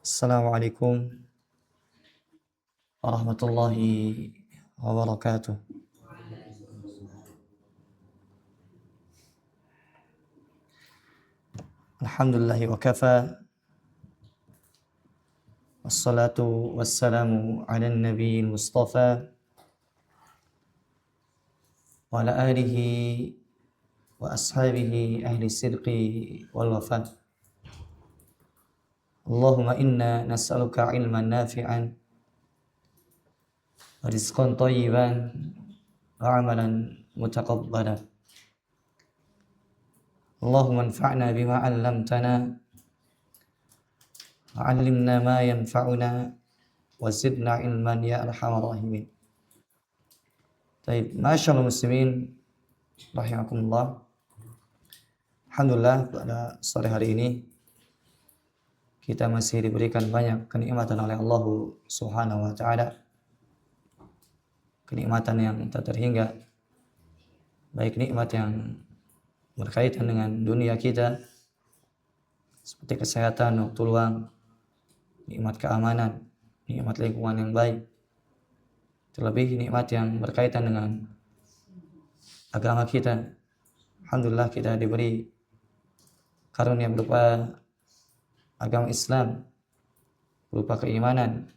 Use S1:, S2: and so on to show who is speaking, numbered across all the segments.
S1: Assalamualaikum warahmatullahi wabarakatuh. Alhamdulillahi wa kafa. Wassalatu wassalamu ala nabiyil mustafa wa ala alihi wa ashabihi ahli sidqi wal wafa. Allahumma inna nas'aluka ilman nafi'an wa rizqan thayyiban wa amalan mutaqabbalan. Allahumma anfa'na bima 'allamtana wa 'allimna ma yanfa'una wa zidna ilman ya arhamar rahimin. Baik, masyaallah muslimin rahimakumullah. Alhamdulillah pada sore hari ini kita masih diberikan banyak kenikmatan oleh Allah Subhanahu wa taala. Kenikmatan yang tak terhingga. Baik nikmat yang berkaitan dengan dunia kita seperti kesehatan, waktu luang, nikmat keamanan, nikmat lingkungan yang baik. Terlebih nikmat yang berkaitan dengan agama kita. Alhamdulillah kita diberi karunia berupa agama Islam, berupa keimanan.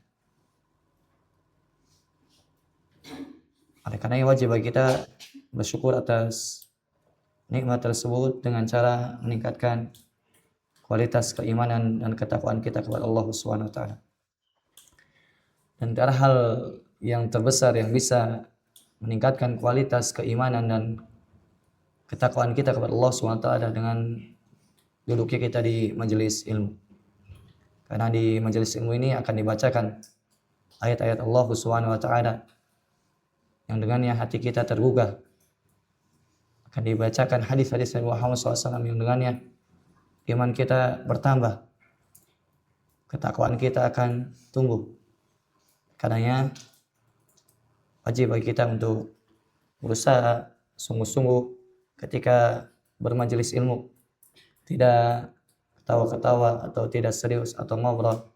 S1: Oleh karena wajib bagi kita bersyukur atas nikmat tersebut dengan cara meningkatkan kualitas keimanan dan ketakwaan kita kepada Allah Subhanahu wa taala. Dan antara hal yang terbesar yang bisa meningkatkan kualitas keimanan dan ketakwaan kita kepada Allah Subhanahu wa taala dengan duduknya kita di majelis ilmu. Karena di majelis ilmu ini akan dibacakan ayat-ayat Allah Subhanahu wa taala yang dengannya hati kita tergugah. Akan dibacakan hadis-hadis Nabi Muhammad SAW yang dengannya iman kita bertambah. Ketakwaan kita akan tumbuh. Karenanya wajib bagi kita untuk berusaha sungguh-sungguh ketika bermajelis ilmu. Tidak ketawa-ketawa atau tidak serius atau ngobrol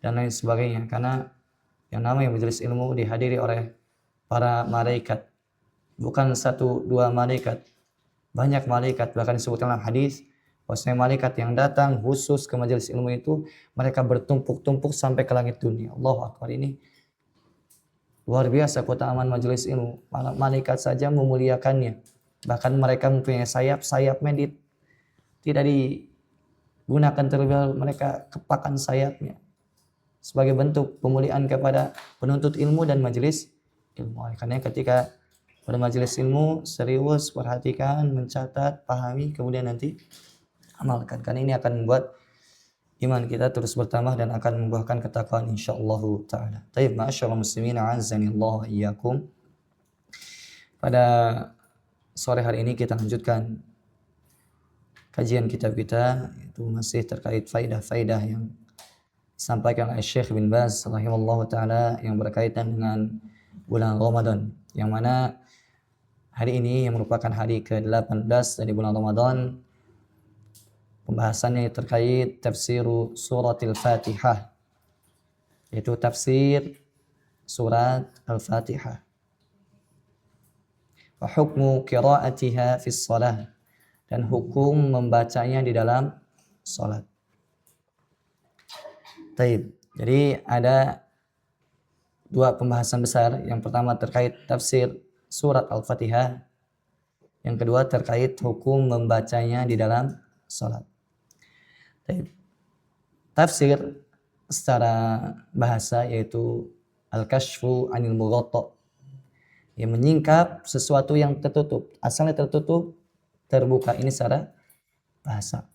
S1: dan lain sebagainya, karena yang namanya majelis ilmu dihadiri oleh para malaikat, bukan satu dua malaikat, banyak malaikat. Bahkan disebutkan dalam hadis bahwasanya malaikat yang datang khusus ke majelis ilmu itu mereka bertumpuk-tumpuk sampai ke langit dunia. Allahu Akbar, ini luar biasa keutamaan majelis ilmu. Malaikat saja memuliakannya, bahkan mereka mempunyai sayapnya tidak digunakan terlebih dahulu, mereka kepakan sayapnya sebagai bentuk pemuliaan kepada penuntut ilmu dan majelis ilmu. Karena ketika bermajelis ilmu serius, perhatikan, mencatat, pahami, kemudian nanti amalkan. Karena ini akan membuat iman kita terus bertambah dan akan membuahkan ketakwaan insyaallah taala. Baik, masyaallah muslimin azanillahu iyyakum. Pada sore hari ini kita lanjutkan kajian kitab kita, itu masih terkait faidah-faidah yang disampaikan oleh Syekh bin Baz rahimallahu taala yang berkaitan dengan bulan Ramadan, yang mana hari ini yang merupakan hari ke-18 dari bulan Ramadan, pembahasannya terkait tafsir suratil Fatihah, yaitu tafsir surat Al-Fatihah. Wa hukmu qiraatiha fi shalah, dan hukum membacanya di dalam salat. Baik, jadi ada dua pembahasan besar. Yang pertama terkait tafsir surat Al-Fatihah, yang kedua terkait hukum membacanya di dalam salat. Tafsir secara bahasa yaitu al-kashfu anil mughatta, yang menyingkap sesuatu yang tertutup, asalnya tertutup, terbuka. Ini secara bahasa.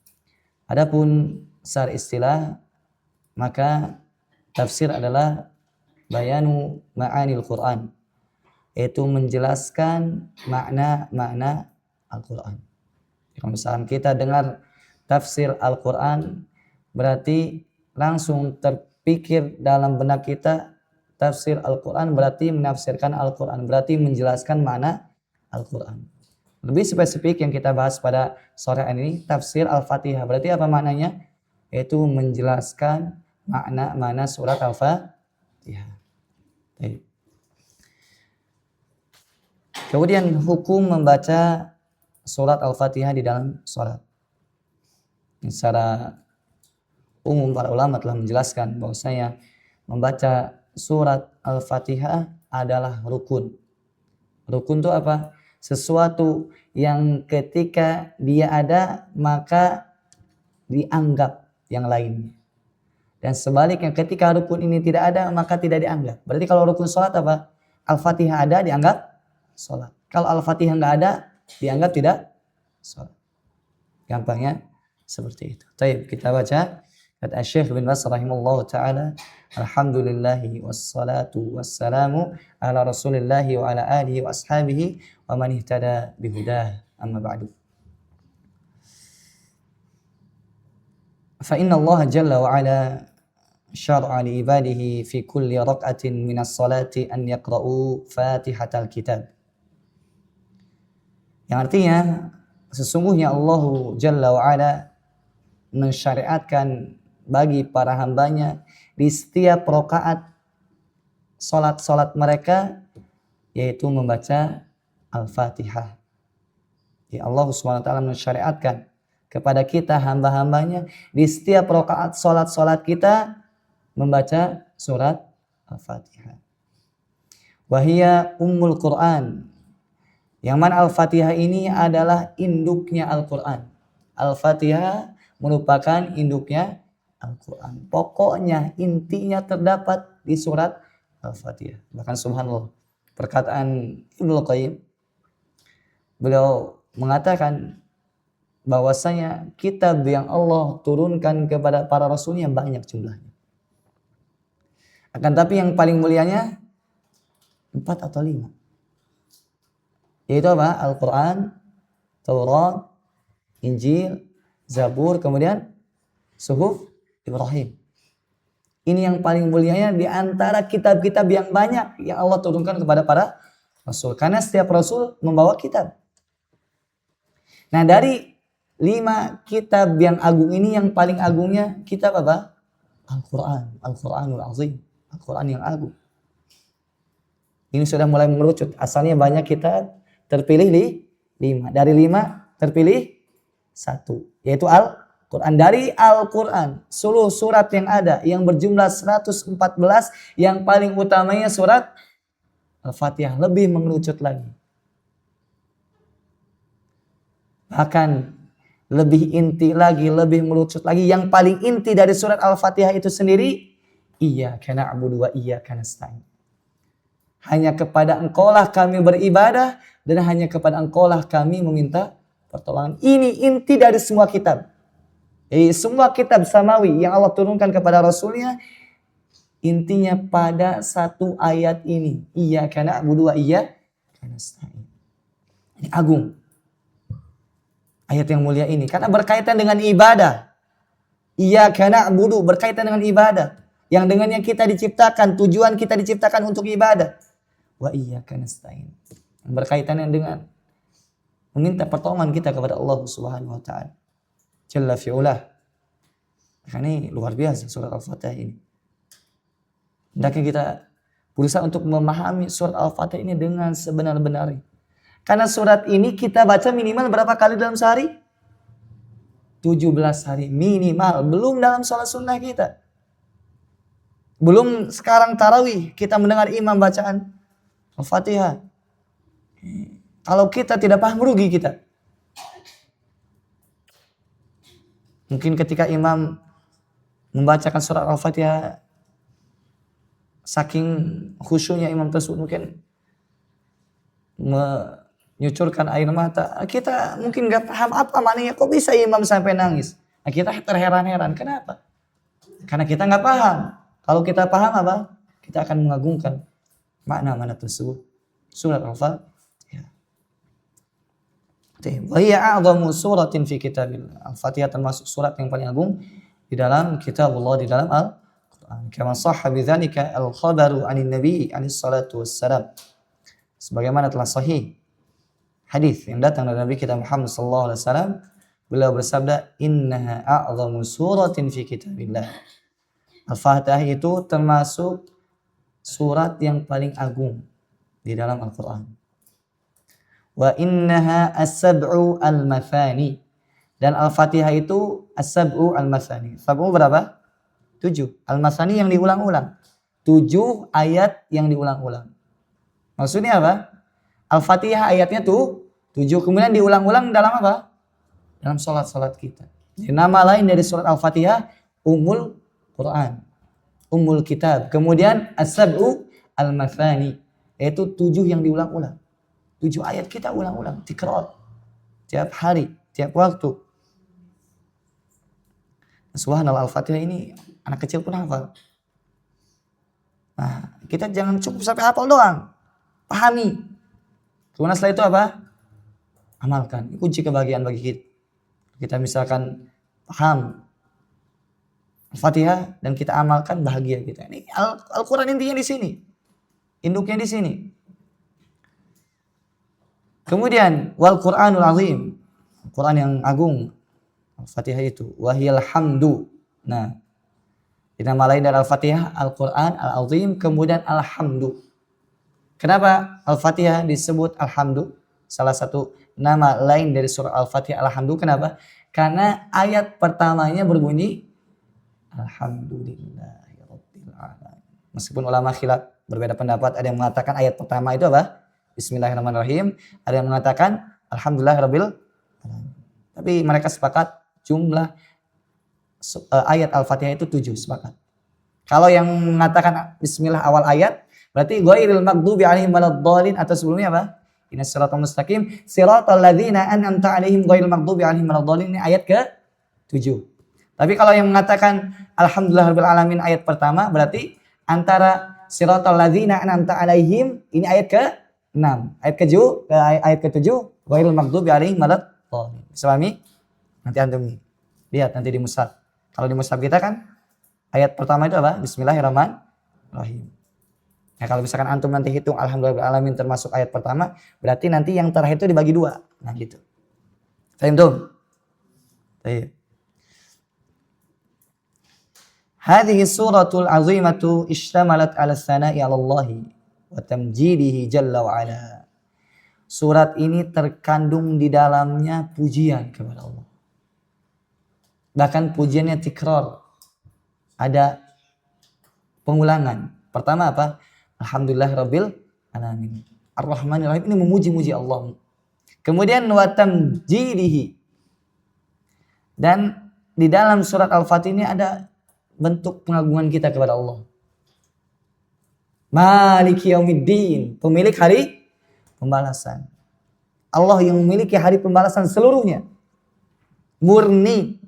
S1: Adapun secara istilah, maka tafsir adalah bayanu ma'anil Quran, yaitu menjelaskan makna-makna Al-Quran. Kalau misalkan kita dengar tafsir Al-Quran, berarti langsung terpikir dalam benak kita tafsir Al-Quran berarti menafsirkan Al-Quran, berarti menjelaskan makna Al-Quran. Lebih spesifik yang kita bahas pada sore ini, tafsir Al-Fatihah. Berarti apa maknanya? Yaitu menjelaskan mana surat Al-Fatihah. Baik. Kemudian hukum membaca surat Al-Fatihah di dalam salat. Secara umum para ulama telah menjelaskan bahwasanya membaca surat Al-Fatihah adalah rukun. Rukun itu apa? Sesuatu yang ketika dia ada maka dianggap yang lainnya. Dan sebaliknya ketika rukun ini tidak ada maka tidak dianggap. Berarti kalau rukun salat apa? Al-Fatihah ada dianggap salat. Kalau Al-Fatihah enggak ada dianggap tidak salat. Gampangnya seperti itu. Baik, kita baca kata Syekh bin Baz rahimahullah taala, alhamdulillahi wassalatu wassalamu ala rasulillahi wa ala alihi wa ashabihi wa man ihtada bihudah, amma ba'du. Fa inna Allah jalla wa ala syar'a li ibadihi fi kulli rak'atin minas salati an yaqra'u Fatihatal Kitab. Yang artinya sesungguhnya Allah jalla wa ala mensyariatkan bagi para hambanya di setiap rakaat salat mereka yaitu membaca Al-Fatihah. Ya, Allah Subhanahu wa taala mensyariatkan kepada kita hamba-hambanya di setiap rakaat salat kita membaca surat Al-Fatihah. Wahia ummul Quran. Yang mana Al-Fatihah ini adalah induknya Al-Quran. Al-Fatihah merupakan induknya Al-Quran. Pokoknya intinya terdapat di surat Al-Fatihah. Bahkan subhanallah, perkataan Ibnu Qayyim, beliau mengatakan bahwasanya kitab yang Allah turunkan kepada para rasulnya banyak jumlahnya. Akan tapi yang paling mulianya 4 atau 5. Yaitu apa? Al-Quran, Taurat, Injil, Zabur, kemudian Suhuf Ibrahim. Ini yang paling mulianya di antara kitab-kitab yang banyak yang Allah turunkan kepada para rasul. Karena setiap rasul membawa kitab. Nah, dari 5 kitab yang agung ini yang paling agungnya kitab apa? Al-Quran. Al-Quranul Azim. Al-Quran yang agung. Ini sudah mulai mengerucut. Asalnya banyak kitab, terpilih di 5. Dari 5 terpilih 1. Yaitu Al-Quran. Dari Al-Quran, seluruh surat yang ada yang berjumlah 114, yang paling utamanya surat Al-Fatihah, lebih mengerucut lagi. Bahkan lebih inti lagi, lebih mengerucut lagi. Yang paling inti dari surat Al-Fatihah itu sendiri, iyyaka na'budu wa iyyaka nasta'in. Hanya kepada Engkaulah kami beribadah dan hanya kepada Engkaulah kami meminta pertolongan. Ini inti dari semua kitab. Semua kitab samawi yang Allah turunkan kepada Rasulnya, intinya pada satu ayat ini. Iyyaka na'budu wa iyyaka nasta'in. Ini agung. Ayat yang mulia ini. Karena berkaitan dengan ibadah. Iyyaka na'budu berkaitan dengan ibadah. Yang dengannya kita diciptakan. Tujuan kita diciptakan untuk ibadah. Wa iyyaka nasta'in. Yang berkaitan dengan meminta pertolongan kita kepada Allah Subhanahu wa taala. Jalla fi'ulah. Karena ini luar biasa surat Al-Fatihah ini. Hendaknya kita berusaha untuk memahami surat Al-Fatihah ini dengan sebenar-benarnya. Karena surat ini kita baca minimal berapa kali dalam sehari? 17 hari minimal. Belum dalam sholat sunnah kita. Belum sekarang tarawih kita mendengar imam bacaan Al-Fatihah. Kalau kita tidak paham, rugi kita. Mungkin ketika imam membacakan surat Al-Fatihah, saking khusyuknya imam tersebut mungkin menyucurkan air mata. Kita mungkin gak paham apa maknanya, kok bisa imam sampai nangis. Nah, kita terheran-heran. Kenapa? Karena kita gak paham. Kalau kita paham apa? Kita akan mengagungkan makna-makna tersebut. Surat Al-Fatihah. Wa hiya a'zamu suratin fi kitabillah. Al-Fatihah termasuk surat yang paling agung di dalam kitabullah, di dalam Al-Quran. Kama sahha bidzalika al-khabaru 'anil nabi 'alaihi salatu wassalam. Sebagaimana telah sahih hadis yang datang dari Nabi kita Muhammad sallallahu alaihi wasallam, beliau bersabda, "Innaha a'zamu suratin fi kitabillah." Al-Fatihah itu termasuk surat yang paling agung di dalam Al-Quran. Wa innaha as-sab'u al-mathani. Dan Al-Fatihah itu as-sab'u al-mathani. Sab'u berapa? 7. Al-mathani yang diulang-ulang. 7 ayat yang diulang-ulang. Maksudnya apa? Al-Fatihah ayatnya tuh 7. Kemudian diulang-ulang dalam apa? Dalam salat-salat kita. Jadi nama lain dari surat Al-Fatihah Ummul Quran, Ummul Kitab. Kemudian As-Sab'u Al-Mathani, yaitu 7 yang diulang-ulang. 7 ayat kita ulang-ulang, tikrar. Tiap hari, tiap waktu. Subhanallah, Al-Fatihah ini anak kecil pun hafal. Nah, kita jangan cukup sampai hafal doang. Pahami. Kemudian setelah itu apa? Amalkan. Ini kunci kebahagiaan bagi kita. Kita misalkan paham Al-Fatihah dan kita amalkan, bahagia kita. Ini Al-Quran intinya di sini. Induknya di sini. Kemudian wal Qur'anul Azim. Quran yang agung. Al-Fatihah itu wahiyal hamdu. Nah, nama lain dari Al-Fatihah Al-Quran Al-Azim, kemudian Alhamdu. Kenapa Al-Fatihah disebut Alhamdu? Salah satu nama lain dari surah Al-Fatihah Alhamdu. Kenapa? Karena ayat pertamanya berbunyi Alhamdulillahirabbil alamin. Meskipun ulama khilaf berbeda pendapat, ada yang mengatakan ayat pertama itu apa? Bismillahirrahmanirrahim. Ada yang mengatakan Alhamdulillahirabbil alamin. Tapi mereka sepakat jumlah ayat Al-Fatihah itu 7, sepakat. Kalau yang mengatakan Bismillah awal ayat, berarti ghairil maghdubi alaihim waladdallin, atau sebelumnya apa? Innas siratal mustaqim siratal ladzina an'amta alaihim ghairil maghdubi alaihim waladdallin, ini ayat ke-7. Tapi kalau yang mengatakan Alhamdulillahirabbil alamin ayat pertama, berarti antara siratal ladzina an'amta alaihim ini ayat ke-6. Ayat ke-7 ghairil maghdubi alaihim waladdallin. Bisa pahami? Nanti antum lihat nanti di mushaf. Kalau di mushaf kita kan ayat pertama itu apa? Bismillahirrahmanirrahim. Nah, kalau misalkan antum nanti hitung Alhamdulillahirrahmanirrahim termasuk ayat pertama, berarti nanti yang terakhir itu dibagi 2. Nah gitu. Paham tuh? Baik. Hadhihi suratul azimatu ishtamalat ala tsana'i 'ala Allah wa tamjidihi jalla wa ala. Surat ini terkandung di dalamnya pujian kepada Allah. Bahkan pujiannya tikrar. Ada pengulangan. Pertama apa? Alhamdulillahirabbil alamin. Ar-Rahmanir-Rahim, ini memuji-muji Allah. Kemudian wa tamjidihi. Dan di dalam surat Al-Fatihah ini ada bentuk pengagungan kita kepada Allah. Maliki yaumiddin, pemilik hari pembalasan. Allah yang memiliki hari pembalasan seluruhnya. Murni.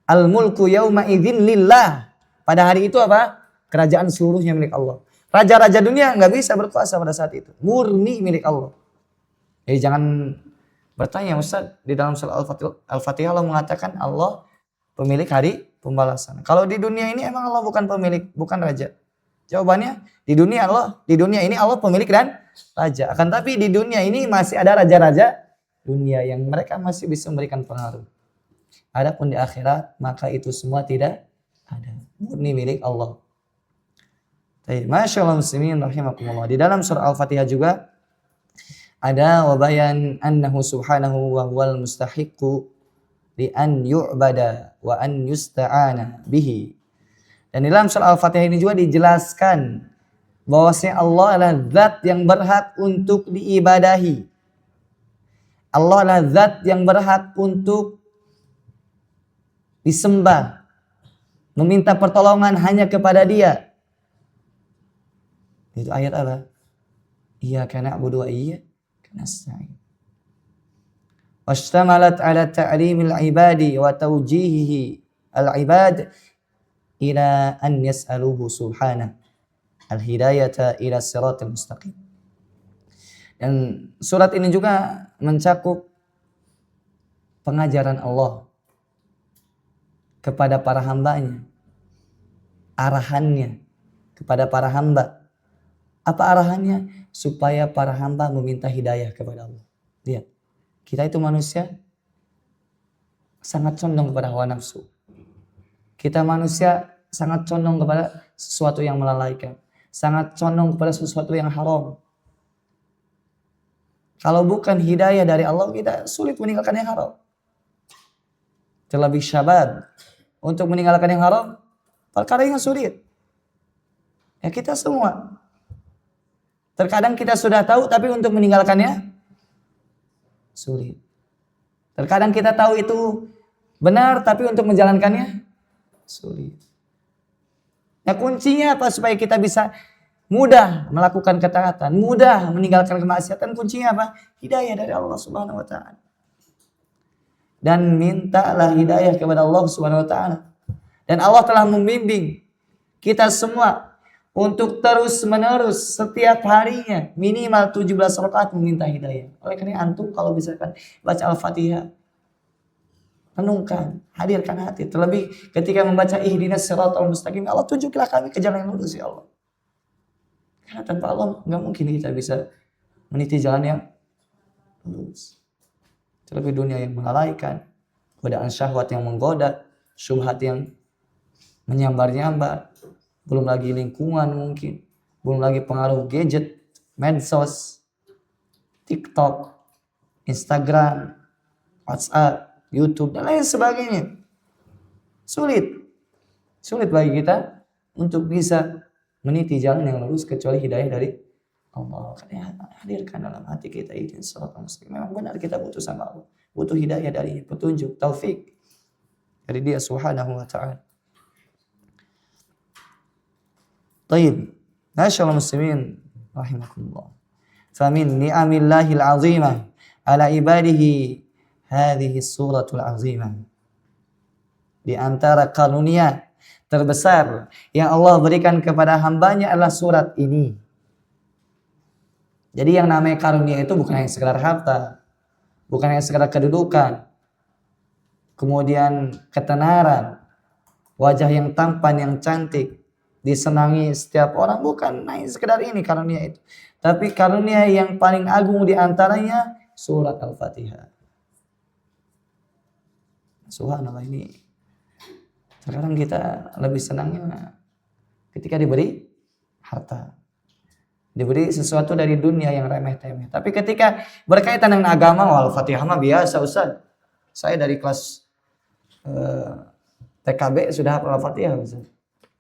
S1: Al-mulku yawma idzin lillah. Pada hari itu apa? Kerajaan seluruhnya milik Allah. Raja-raja dunia nggak bisa berkuasa pada saat itu. Murni milik Allah. Jadi jangan bertanya, Ustaz, di dalam surah Al-Fatihah Allah mengatakan Allah pemilik hari pembalasan. Kalau di dunia ini emang Allah bukan pemilik, bukan raja. Jawabannya di dunia ini Allah pemilik dan raja. Akan tapi di dunia ini masih ada raja-raja dunia yang mereka masih bisa memberikan pengaruh. Adapun di akhirat maka itu semua tidak ada. Murni milik Allah. Masya Allah muslimin rahimakumullah. Di dalam surah Al-Fatihah juga ada wabayan annahu subhanahu wa huwal mustahiqu li an yu'bada wa an yusta'ana bihi. Dan di dalam surah Al-Fatihah ini juga dijelaskan bahwasanya Allah adalah zat yang berhak untuk diibadahi. Allah adalah zat yang berhak untuk disembah. Meminta pertolongan hanya kepada Dia. Itu ayat apa? Iyyaka na'budu wa iyyaka nasta'in. Washtamalat ala ta'limil ibadi wa tawjihihi al-ibad ila an yas'aluhu subhanahu al-hidayata ila siratal mustaqim. Dan surat ini juga mencakup pengajaran Allah kepada para hambanya, arahannya kepada para hamba. Apa arahannya? Supaya para hamba meminta hidayah kepada Allah. Lihat, kita itu manusia sangat condong kepada hawa nafsu. Kita manusia sangat condong kepada sesuatu yang melalaikan, sangat condong kepada sesuatu yang haram. Kalau bukan hidayah dari Allah, kita sulit meninggalkan yang haram. Terlebih syabab untuk meninggalkan yang haram, perkara yang sulit. Ya kita semua. Terkadang kita sudah tahu, tapi untuk meninggalkannya sulit. Terkadang kita tahu itu benar, tapi untuk menjalankannya sulit. Nah kuncinya apa supaya kita bisa mudah melakukan ketaatan, mudah meninggalkan kemaksiatan? Kuncinya apa? Hidayah dari Allah Subhanahu wa taala. Dan mintalah hidayah kepada Allah Subhanahu wa taala. Dan Allah telah membimbing kita semua untuk terus-menerus setiap harinya minimal 17 rakaat meminta hidayah. Oleh karena antum kalau misalkan baca Al-Fatihah, renungkan, hadirkan hati. Terlebih ketika membaca ihdinas siratal mustaqim, Allah tunjuklah kami ke jalan yang lurus ya Allah. Karena tanpa Allah nggak mungkin kita bisa meniti jalan yang lurus. Terlebih dunia yang melalaikan, godaan syahwat yang menggoda, syubhat yang menyambar-nyambar, belum lagi lingkungan mungkin, belum lagi pengaruh gadget, medsos, TikTok, Instagram, WhatsApp, YouTube, dan lain sebagainya. Sulit bagi kita untuk bisa meniti jalan yang lurus kecuali hidayah dari Allah. Karena hadirkan dalam hati kita ini siratal mustaqim. Memang benar kita butuh sama Allah, butuh hidayah dari petunjuk, taufik dari Dia Subhanahu wa taala. Taib, masyaallah muslimin rahimakumullah. Famin ni'amillahil azimah ala ibadihi hadhihi suratul azimah. Di antara karunia terbesar yang Allah berikan kepada hambanya adalah surat ini. Jadi yang namanya karunia itu bukan yang sekedar harta, bukan yang sekedar kedudukan, kemudian ketenaran, wajah yang tampan, yang cantik, disenangi setiap orang, bukan hanya sekedar ini karunia itu. Tapi karunia yang paling agung di antaranya surat Al-Fatihah. Subhanallah, ini sekarang kita lebih senangnya ketika diberi harta, diberi sesuatu dari dunia yang remeh-temeh. Tapi ketika berkaitan dengan agama, Al-Fatihah mah biasa Ustaz. Saya dari kelas TKB sudah hafal Al-Fatihah Ustaz.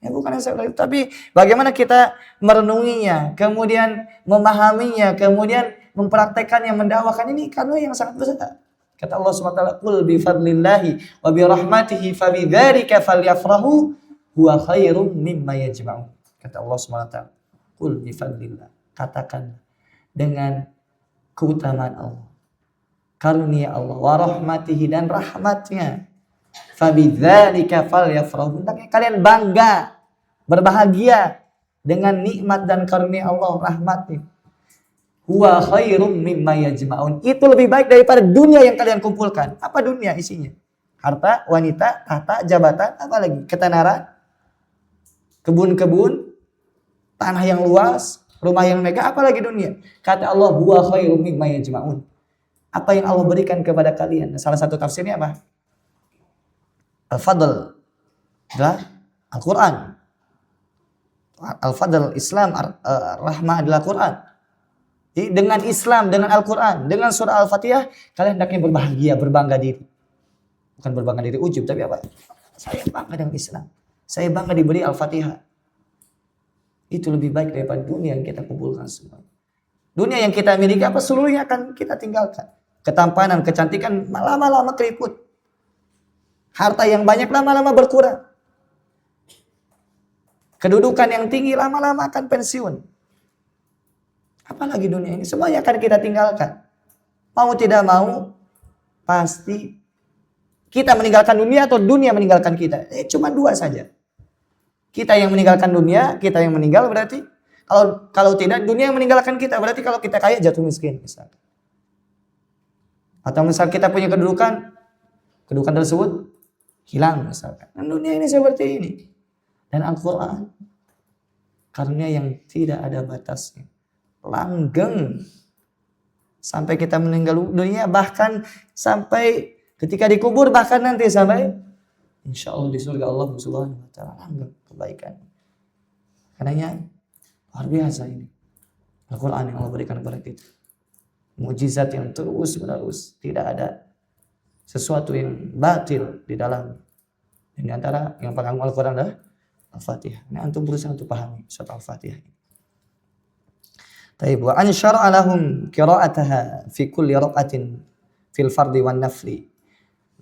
S1: Ya bukan yang tapi bagaimana kita merenunginya, kemudian memahaminya, kemudian mempraktekannya, mendakwakan, ini karena yang sangat besar. Kata Allah SWT, "Qul bi fadlillahi wa bi rahmatihi fabidzalika falyafrahu huwa khairum mimma yajma'un." Kata Allah SWT, "Qul bi fadlillah." Katakan dengan keutamaan Allah, karunia Allah, wa rahmatihi, dan rahmatnya. Fabidzalika falyafrahu. Hendaknya kalian bangga, berbahagia dengan nikmat dan karunia Allah, rahmatnya. Huwa khairum mimma yajma'un. Itu lebih baik daripada dunia yang kalian kumpulkan. Apa dunia isinya? Harta, wanita, tahta, jabatan, apa lagi? Ketenaran, kebun-kebun, tanah yang luas, rumah yang megah, apa lagi dunia? Kata Allah, huwa khairum mimma yajma'un. Apa yang Allah berikan kepada kalian? Salah satu tafsirnya apa? Al-Fadl adalah Al-Quran. Al-Fadl Islam, rahmah adalah Quran. Jadi dengan Islam, dengan Al-Quran, dengan surah Al-Fatihah, kalian hendaknya berbahagia, berbangga diri. Bukan berbangga diri ujub, tapi apa? Saya bangga dengan Islam. Saya bangga diberi Al-Fatihah. Itu lebih baik daripada dunia yang kita kumpulkan semua. Dunia yang kita miliki apa? Seluruhnya akan kita tinggalkan. Ketampanan, kecantikan, lama-lama keriput. Harta yang banyak lama-lama berkurang. Kedudukan yang tinggi lama-lama akan pensiun. Apalagi dunia ini, semuanya akan kita tinggalkan. Mau tidak mau, pasti kita meninggalkan dunia atau dunia meninggalkan kita. Cuma dua saja. Kita yang meninggalkan dunia, kita yang meninggal, berarti kalau tidak, dunia yang meninggalkan kita, berarti kalau kita kaya jatuh miskin misalkan. Atau misal kita punya kedudukan tersebut hilang misalkan. Dan dunia ini seperti ini. Dan Al-Quran, karunia yang tidak ada batasnya, langgeng sampai kita meninggal dunia, bahkan sampai ketika dikubur, bahkan nanti sampai insya Allah di surga Allah Subhanahu wa taala. Anggap kebaikan. Karenanya luar biasa ini Al-Quran yang Allah berikan kepada kita. Mukjizat yang terus menerus, tidak ada sesuatu yang batil di dalam. Dan di antara yang paling Al-Quran adalah Al-Fatihah. Ini antum berusaha untuk pahami surat Al-Fatihah. Taib wa an syara'a lahum qira'ataha fi kulli raq'atin fil fardi wan nafli.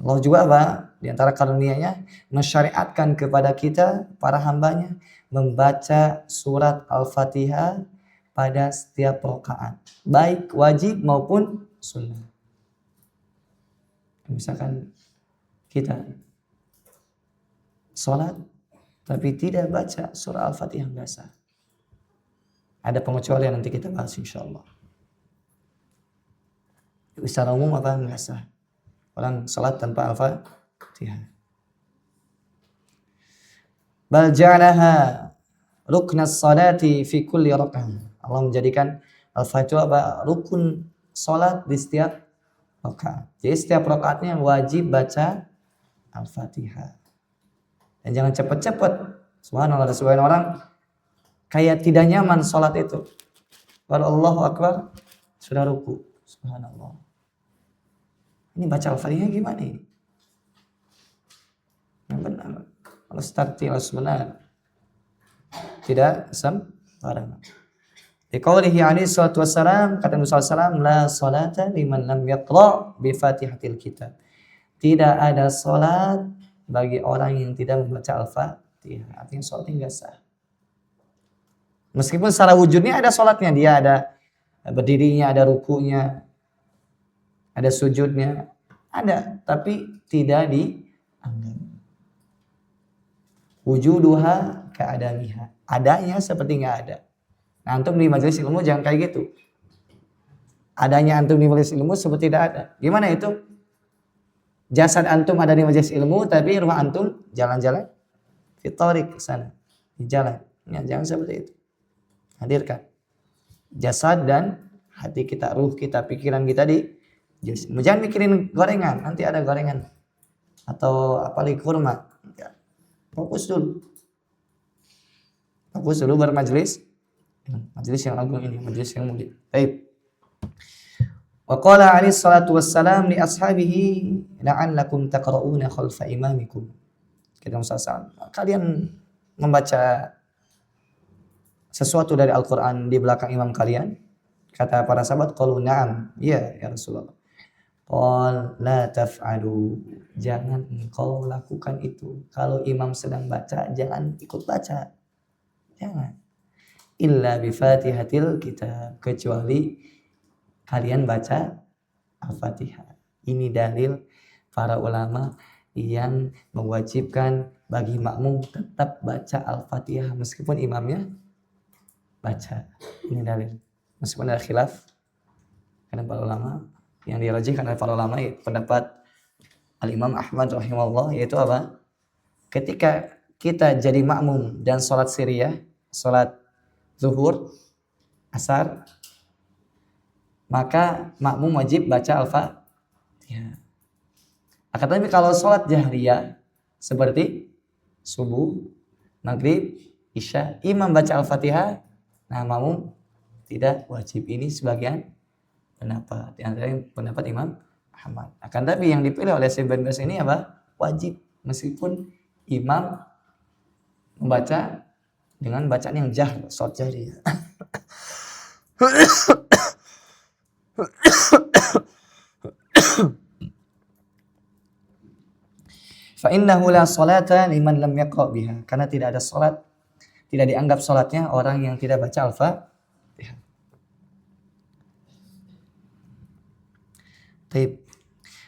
S1: Allah juga apa? Di antara karunia-Nya mensyariatkan kepada kita para hambanya membaca surat Al-Fatihah pada setiap rakaat, baik wajib maupun sunnah. Misalkan kita sholat tapi tidak baca surah Al-Fatihah nggak sah. Ada pengecualian nanti kita bahas insyaallah. Secara umum apa nggak sah? Orang sholat tanpa Al-Fatihah. Bal ja'alaha ruknas salati fi kulli rak'ah. Allah menjadikan Al-Fatihah rukun sholat di setiap rakaat. Jadi setiap rakaatnya wajib baca Al-Fatihah. Dan jangan cepat-cepat. Subhanallah, ada sebagian orang kayak tidak nyaman sholat itu. Kalau Allahu Akbar sudah ruku. Subhanallah. Ini baca Al-Fatihah gimana ini? Yang benar. Harus tartil, harus benar. Tidak sembarangan. Liqaulihi alaihi salatu wassalam, kata Nabi SAW, la salata liman lam yaqra' bi fatihatil kitab. Tidak ada salat bagi orang yang tidak membaca Al-Fatihah. Artinya salatnya enggak sah. Meskipun secara wujudnya ada salatnya, dia ada berdirinya, ada rukunya, ada sujudnya, ada, tapi tidak dianggap. Wujuduha ka'adamiha. Adanya seperti enggak ada. Nah, antum di majelis ilmu jangan kayak gitu. Adanya antum di majelis ilmu seperti tidak ada. Gimana itu? Jasad antum ada di majelis ilmu, tapi rumah antum jalan-jalan fitorik ke sana, di jalan. Ya, jangan seperti itu. Hadirkan jasad dan hati kita, ruh kita, pikiran kita di jasad. Jangan mikirin gorengan, nanti ada gorengan atau apalagi kurma. Ya. Fokus dulu. Fokus dulu bermajelis. Majelis yang agung ini, majelis yang mulia. Baik. Wa qala alaihi salatu wassalam li ashabihi la'allakum taqra'una khalfa imamikum. Kita musasan. Kalian membaca sesuatu dari Al-Qur'an di belakang imam kalian? Kata para sahabat, qalu na'am. Ya, ya Rasulullah. Qal la taf'alu. Jangan engkau lakukan itu. Kalau imam sedang baca, jangan ikut baca. Jangan. Illa bi fatihatil kitab, kecuali kalian baca Al-Fatihah. Ini dalil para ulama yang mewajibkan bagi makmum tetap baca Al-Fatihah meskipun imamnya baca. Ini dalil. Meskipun ada khilaf karena para ulama yang dirajihkan oleh para ulama pendapat Al-Imam Ahmad rahimahullah, yaitu apa? Ketika kita jadi makmum dan sholat siriyah, sholat zuhur, asar, maka makmum wajib baca Al-Fatihah. Akan tetapi kalau sholat jahriyah seperti subuh, maghrib, isya, imam baca Al-Fatihah, nah makmum tidak wajib. Ini sebagian pendapat, di antara pendapat Imam Ahmad. Akan tetapi yang dipilih oleh Syekh bin Baz ini apa? Wajib, meskipun imam membaca dengan bacaan yang jahr, sholat jahriyah. Fa innahu la salata liman lam yaqra biha. Karena tidak ada salat, tidak dianggap salatnya orang yang tidak baca Al-Fatihah. Baik.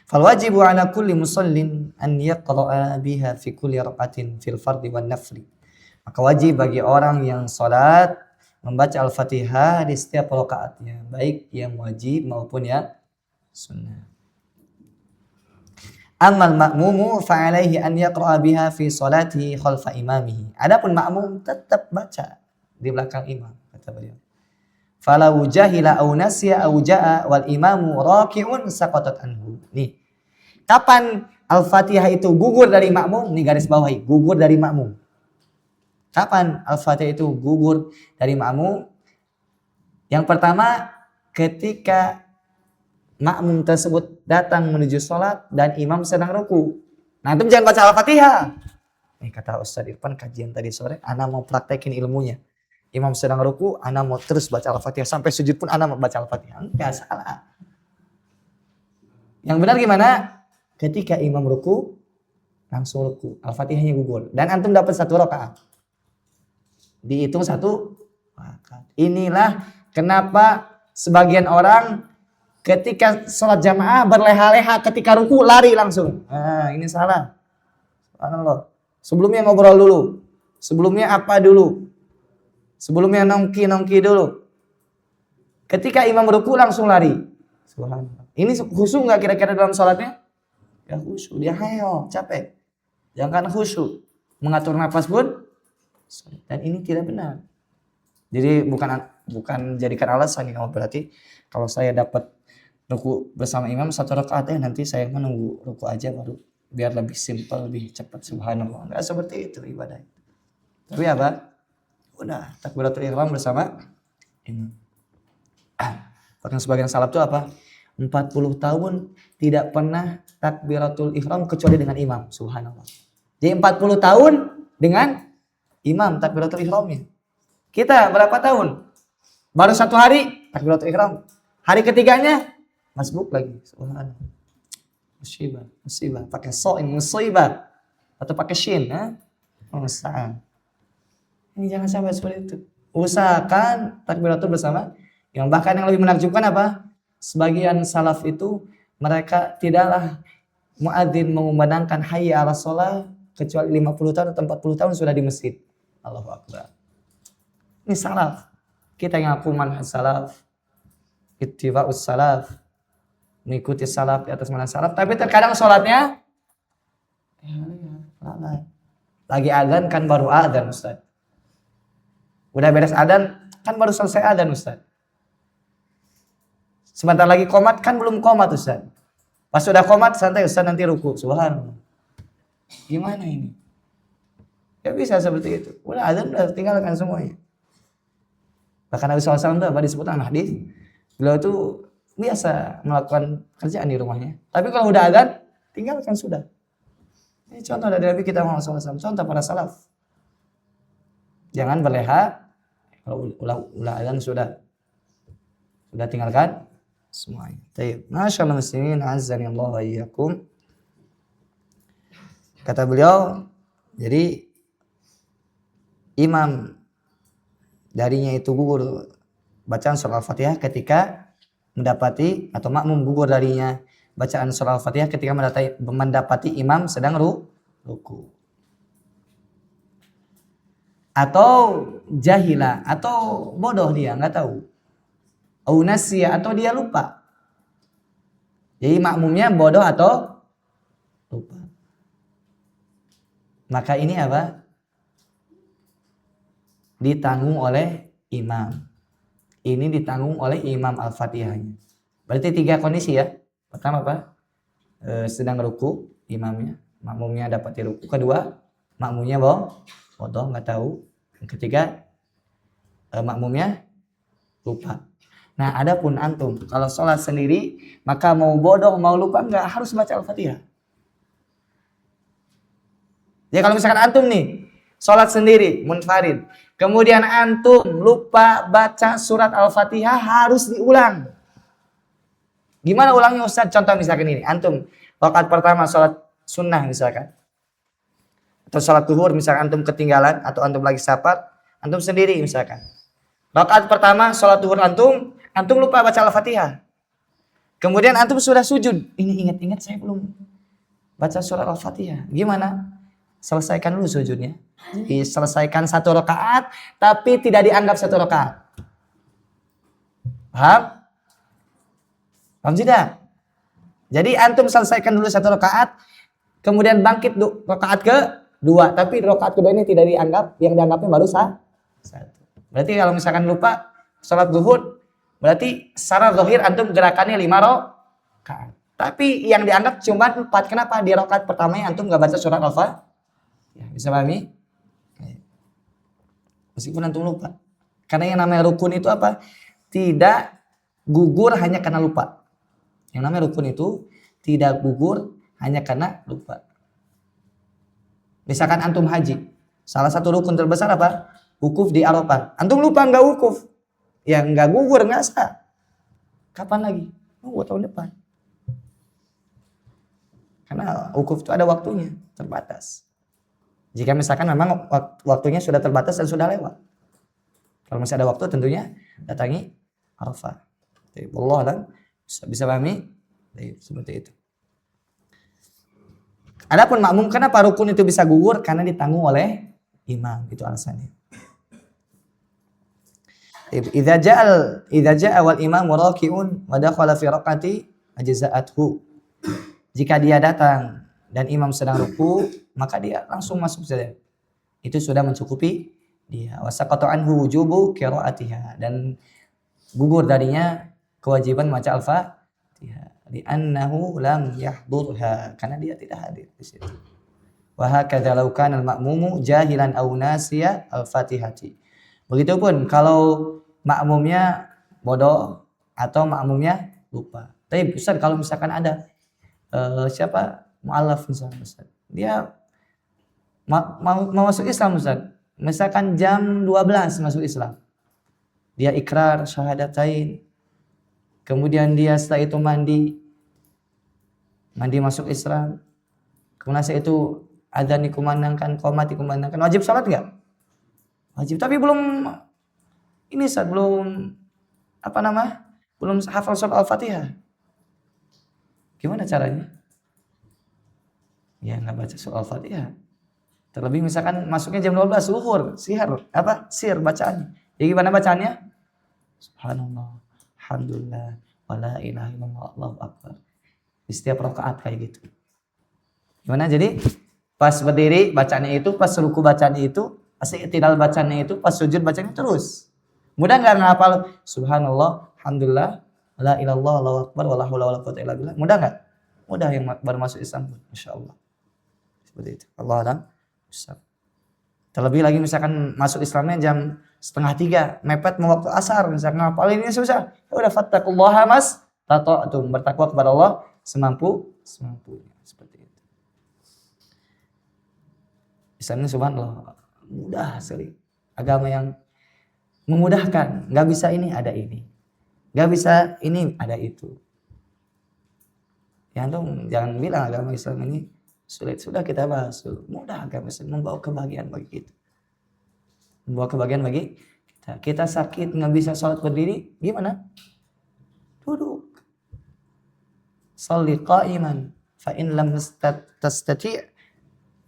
S1: Fal wajibu ala kulli musallin an yaqra'a biha fi kulli rak'atin fil fardhi wan nafli. Maka wajib bagi orang yang salat membaca Al-Fatihah di setiap rakaatnya, baik yang wajib maupun yang sunnah. Ammal ma'mumu fa'alaihi an yaqra'a biha fi salatihi khalfa imamihi. Adapun makmum tetap baca di belakang imam, kata beliau. Falau jahila aw nasiya aw jaa wal imamu raki'un saqatat anhu. Nih. Kapan Al-Fatihah itu gugur dari makmum, nih garis bawahi, gugur dari makmum. Kapan Al-Fatihah itu gugur dari makmum? Yang pertama, ketika makmum tersebut datang menuju sholat dan imam sedang ruku. Nah, itu jangan baca Al-Fatihah. Kata Ustaz Irfan kajian tadi sore, ana mau praktekin ilmunya. Imam sedang ruku, ana mau terus baca Al-Fatihah. Sampai sujud pun ana mau baca Al-Fatihah. Enggak salah. Yang benar gimana? Ketika imam ruku, langsung ruku. Al-Fatihahnya gugur. Dan antum dapat 1 rakaat. Dihitung 1 rakaat. Inilah kenapa sebagian orang ketika sholat jamaah berleha-leha, ketika ruku lari langsung. Nah, ini salah. Subhanallah. Sebelumnya ngobrol dulu. Sebelumnya apa dulu? Sebelumnya nongki dulu. Ketika imam ruku langsung lari. Subhanallah. Ini khusyuk nggak kira-kira dalam sholatnya? Ya khusyuk. Dia hayo, capek. Jangan khusyuk. Mengatur nafas pun. Dan ini tidak benar. Jadi bukan jadikan alasan ya. Berarti kalau saya dapat ruku bersama imam 1 rakaat nanti saya menunggu ruku aja baru biar lebih simpel, lebih cepat. Subhanallah. Enggak seperti itu ibadah. Tapi apa? Udah takbiratul ihram bersama imam. Bahkan sebagian salaf itu apa? 40 tahun tidak pernah takbiratul ihram kecuali dengan imam. Subhanallah. Jadi 40 tahun dengan imam takbiratul ihramnya. Kita berapa tahun? Baru 1 hari takbiratul ihram. Hari ketiganya masbuk lagi. Subhanallah. Musibah. Pakai so'in musibah atau pakai shin, Ini jangan sampai seperti itu. Usahakan takbiratul bersama. Yang bahkan yang lebih menakjubkan apa? Sebagian salaf itu mereka tidaklah muadzin mengumandangkan hayya 'alas shalah kecuali 50 tahun atau 40 tahun sudah di masjid. Allahu Akbar. Ini salaf. Kita yang ngaku manhaj salaf, ittiba'us salaf, mengikuti salaf di atas manhaj salaf, tapi terkadang sholatnya lagi adzan kan baru adzan Ustaz. Udah beres adzan kan baru selesai adzan Ustaz. Sebentar lagi qomat kan belum qomat Ustaz. Pas sudah qomat santai Ustaz nanti ruku. Subhanallah. Gimana ini? Ya bisa seperti itu. Udah adzan udah tinggalkan semuanya. Bahkan Nabi SAW itu apa disebutkan hadis, beliau itu biasa melakukan kerjaan di rumahnya. Tapi kalau udah adzan, tinggalkan sudah. Ini contoh dari Nabi kita Muhammad SAW, contoh para salaf. Jangan berleha, kalau ulah adzan sudah tinggalkan semuanya. Baik. Masyaallah muslimin, azzani Allah wa iyyakum. Kata beliau, jadi imam darinya itu gugur bacaan surah Al-Fatihah ketika mendapati, atau makmum gugur darinya bacaan surah Al-Fatihah ketika mendapati imam sedang ruku. Atau jahila, atau bodoh dia, nggak tahu. Au nasiya, atau dia lupa. Jadi makmumnya bodoh atau lupa. Maka ini apa? Ditanggung oleh imam. Ini ditanggung oleh imam Al-Fatihahnya. Berarti 3 kondisi ya. Pertama apa? Sedang ruku imamnya, makmumnya dapat di ruku. Kedua, makmumnya bodoh, nggak tahu. Yang ketiga, makmumnya lupa. Nah, adapun antum kalau sholat sendiri, maka mau bodoh mau lupa nggak harus baca Al-Fatihah. Ya kalau misalkan antum nih sholat sendiri, munfarid, kemudian antum lupa baca surat Al-Fatihah, harus diulang. Gimana ulangnya Ustaz? Contoh misalkan ini, antum rakaat pertama sholat sunnah misalkan, atau sholat zuhur misalkan antum ketinggalan, atau antum lagi safar, antum sendiri misalkan. Rakaat pertama sholat zuhur antum lupa baca Al-Fatihah. Kemudian antum sudah sujud, ini ingat-ingat saya belum baca surat Al-Fatihah. Gimana? Selesaikan dulu sujudnya. Diselesaikan 1 rakaat, tapi tidak dianggap 1 rakaat. Paham? Paham tidak? Jadi antum selesaikan dulu 1 rakaat, kemudian bangkit rakaat ke-2, tapi rakaat kedua ini tidak dianggap, yang dianggapnya baru 1. Berarti kalau misalkan lupa sholat zuhur, berarti secara zahir antum gerakannya 5 rakaat. Tapi yang dianggap cuma 4. Kenapa? Di rakaat pertamanya antum gak baca surat Al-Fatihah. Ya, bisa pahami? Meskipun antum lupa. Karena yang namanya rukun itu apa? Tidak gugur hanya karena lupa. Yang namanya rukun itu tidak gugur hanya karena lupa. Misalkan antum haji. Salah satu rukun terbesar apa? Wukuf di Arafah. Antum lupa nggak wukuf. Ya nggak gugur, nggak sah. Kapan lagi? Tahun depan. Karena wukuf itu ada waktunya, terbatas. Jika misalkan memang waktunya sudah terbatas dan sudah lewat. Kalau masih ada waktu tentunya datangi Arafah. Allah dan bisa pahami? Seperti itu. Adapun makmum, kenapa rukun itu bisa gugur? Karena ditanggung oleh imam, itu alasannya. Idza ja'a wal imam raki'un wa dakhala fi raqati ajza'athu. Jika dia datang dan imam sedang ruku, maka dia langsung masuk saja. Itu sudah mencukupi dia. Wa saqata anhu wujubu qira'atiha, dan gugur darinya kewajiban baca Al-Fatihah. Li'annahu lam yahdurha, karena dia tidak hadir di situ. Wa hakadza law kana al-ma'mumu jahilan aw nasiya al-Fatihati. Begitupun kalau makmumnya bodoh atau makmumnya lupa. Tapi Ustaz, kalau misalkan ada siapa mu'alaf misalnya Ustaz, dia mau masuk Islam Ustaz, misalkan jam 12 masuk Islam, dia ikrar syahadatain, kemudian dia setelah itu mandi masuk Islam, kemudian setelah itu adzan dikumandangkan, qomat dikumandangkan, wajib salat enggak? Wajib, tapi belum ini Ustaz, belum belum hafal surat Al-Fatihah. Gimana caranya? Ya nggak baca surat Al-Fatihah. Terlebih misalkan masuknya jam 12 zuhur, sir bacaannya. Jadi gimana bacaannya? Subhanallah, alhamdulillah, wala ilaha illallah, Allahu akbar. Di setiap rakaat kayak gitu. Gimana? Jadi pas berdiri bacaannya itu, pas ruku bacaannya itu, pas i'tidal bacaannya itu, pas sujud bacaannya terus. Mudah nggak ngapal subhanallah, alhamdulillah, la ilallah, Allahu akbar, wala haula wala quwwata illa billah? Mudah nggak? Mudah yang baru masuk Islam, insyaallah. Seperti itu. Allah alam. Terlebih lagi misalkan masuk Islamnya jam 2:30, mepet mau waktu asar, misalkan ngapalin ini susah. Ya udah, fattaqullaha mas tata'tum, bertakwa kepada Allah semampunya. Seperti itu. Islamnya subhanallah mudah sekali. Agama yang memudahkan, nggak bisa ini ada ini, nggak bisa ini ada itu. Ya antum jangan bilang agama Islam ini sulit, sudah kita bahas, mudah agama Islam, membawa kebahagiaan bagi kita, membawa kebahagiaan bagi kita. Kita sakit nggak bisa sholat berdiri, gimana? Duduk. Sholli qa'iman, fa in lam tastati'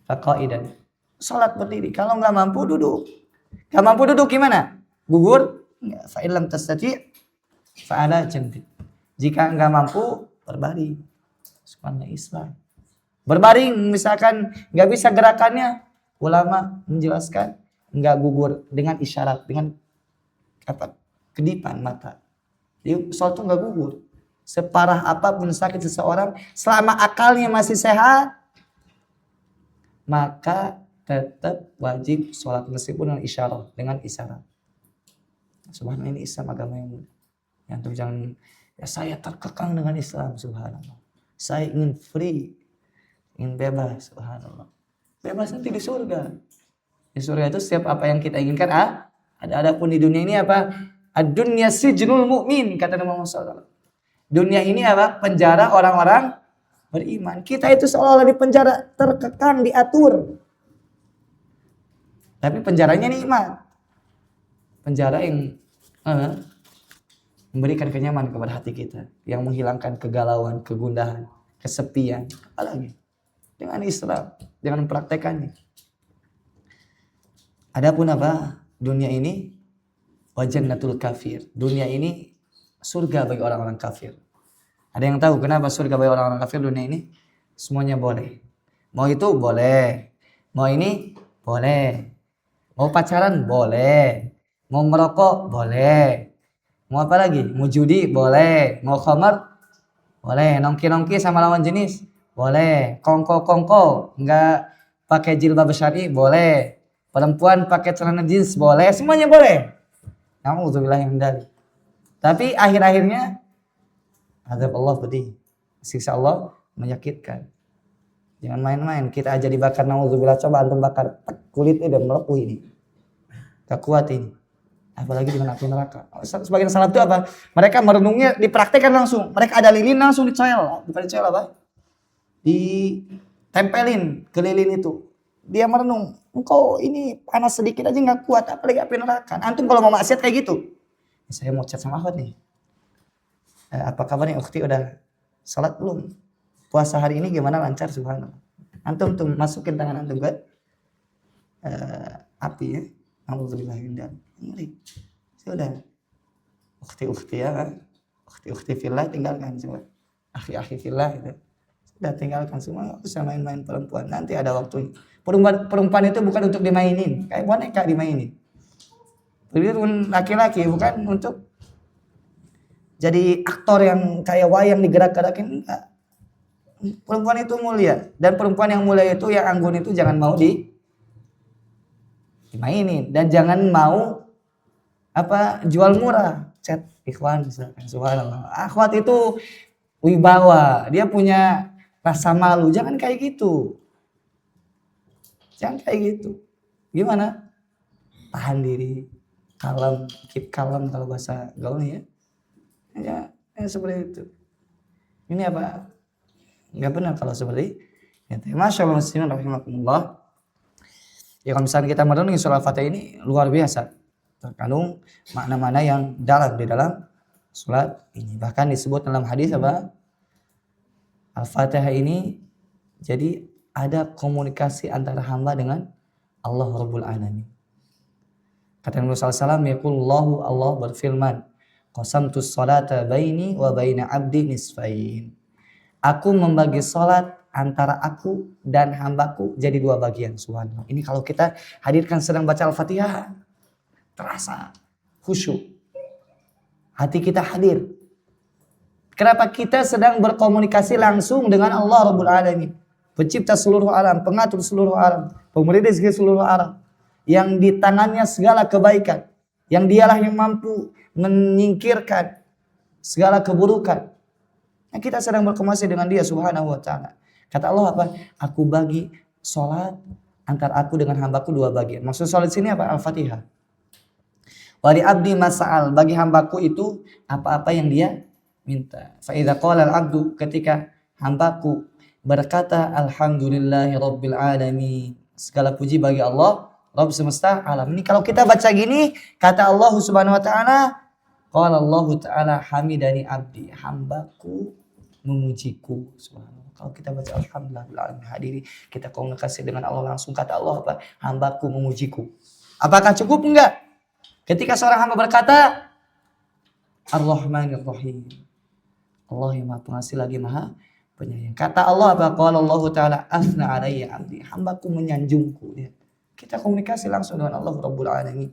S1: fa qa'idan. Sholat berdiri, kalau nggak mampu duduk. Nggak mampu duduk gimana? Gugur? Fa in lam tastati' fa ala janbi. Jika nggak mampu berbaring. Subhanallah Islam. Berbaring misalkan nggak bisa gerakannya, ulama menjelaskan nggak gugur dengan isyarat, dengan kedipan mata. Jadi sholat itu nggak gugur. Separah apapun sakit seseorang, selama akalnya masih sehat, maka tetap wajib sholat meskipun dengan isyarat. Subhanallah, ini Islam agama yang mudah. Yang tuh jangan, ya saya terkekang dengan Islam, subhanallah. Saya ingin free, ingin bebas, subhanallah. Bebas nanti di surga. Di surga itu setiap apa yang kita inginkan adapun di dunia ini apa? Ad-dunya sijnul mu'min, kata Nabi Muhammad SAW. Dunia ini apa? Penjara orang-orang beriman. Kita itu seolah-olah di penjara, terkekang, diatur. Tapi penjaranya nikmat. Penjara yang memberikan kenyamanan kepada hati kita, yang menghilangkan kegalauan, kegundahan, kesepian, apalagi dengan Islam, dengan mempraktekannya. Adapun apa? Dunia ini wajannatul kafir. Dunia ini surga bagi orang-orang kafir. Ada yang tahu kenapa surga bagi orang-orang kafir? Dunia ini semuanya boleh. Mau itu boleh. Mau ini boleh. Mau pacaran boleh. Mau merokok boleh. Mau apa lagi? Mau judi boleh. Mau khamar Boleh. Nongki-nongki sama lawan jenis? Boleh. Kongko-kongko enggak pakai jilbab syar'i? Boleh. Perempuan pakai celana jeans? Boleh. Semuanya boleh. Nauzubillah min dzalik. Tapi akhir-akhirnya azab Allah pedih. Siksa Allah menyakitkan. Jangan main-main. Kita aja dibakar, nauzubillah. Coba antum bakar kulitnya udah melepuh ini. Gak kuat ini. Apalagi dengan api neraka. Sebagian salaf itu apa? Mereka merenungnya dipraktekkan langsung. Mereka ada lilin langsung dicel. Bukan dicel apa? Ditempelin ke lilin itu. Dia merenung. Engkau ini panas sedikit aja gak kuat. Apalagi api neraka. Antum kalau mau maksiat kayak gitu. Saya mau chat sama Ahmad nih. Apa kabar nih ukhti, udah salat belum? Puasa hari ini gimana, lancar? Subhanallah. Antum tuh masukin tangan antum ke api ya. Alhamdulillah indah. Ngeri. Sudah. Ukhti-ukhti ya. Ukhti-ukhti fillah tinggalkan semua. Akhi-akhi fillah gitu. Sudah tinggalkan semua, enggak usah main-main perempuan. Nanti ada waktunya. Perempuan itu bukan untuk dimainin, kayak boneka dimainin. Perempuan laki-laki bukan untuk jadi aktor yang kayak wayang digerak-gerakin, enggak. Perempuan itu mulia, dan perempuan yang mulia itu, yang anggun itu jangan mau dimainin, dan jangan mau jual murah. Chat ikhwan misalkan, subhanallah. Akhwat itu wibawa, dia punya rasa malu, jangan kayak gitu. Jangan kayak gitu. Gimana? Tahan diri, kalem, keep kalem kalau bahasa gaulnya ya. Ya seperti itu. Ini apa? Enggak benar kalau seperti itu. Masya Allah muslimin rahimakumullah. Ya kalau misalnya kita merenungi surah Al-Fatihah ini luar biasa. Terkandung makna-makna yang dalam di dalam surat ini. Bahkan disebut dalam hadis apa? Al-Fatihah ini jadi ada komunikasi antara hamba dengan Allah Rabbul Alamin. Kata Nabi SAW, yaqulullahu, Allah berfirman, qasamtus salata baini wa baina abdi nisfain. Aku membagi salat antara aku dan hambaku jadi dua bagian. Subhanallah. Ini kalau kita hadirkan sedang baca Al-Fatihah, terasa khusyuk. Hati kita hadir. Kenapa? Kita sedang berkomunikasi langsung dengan Allah Rabbul Alamin. Pencipta seluruh alam, pengatur seluruh alam, pemberi rezeki seluruh alam. Yang di tangannya segala kebaikan. Yang dialah yang mampu menyingkirkan segala keburukan. Nah, kita sedang berkomunikasi dengan dia subhanahu wa ta'ala. Kata Allah apa? Aku bagi sholat antara aku dengan hambaku dua bagian. Maksud sholat sini apa? Al-Fatihah. Wali abdi mas'al. Bagi hambaku itu apa-apa yang dia minta. Fa'idha qala al-abdu, ketika hambaku berkata alhamdulillahi rabbil alamin, segala puji bagi Allah Rabb semesta alam. Ini kalau kita baca gini, kata Allah subhanahu wa ta'ala, qala Allah ta'ala hamidani abdi, hambaku memujiku. Subhanallah. Kalau kita baca alhamdulillah hadiri, kita komunikasi dengan Allah langsung, kata Allah apa? Hambaku memujiku. Apakah cukup? Enggak. Ketika seorang hamba berkata Ar-Rahmanir Rahim, Allah yang Maha Pengasih lagi Maha Penyayang. Kata Allah apa? Qala Allah Ta'ala afna alayya abdi, hambaku menyanjungku. Ya. Kita komunikasi langsung dengan Allah Rabbul Alamin.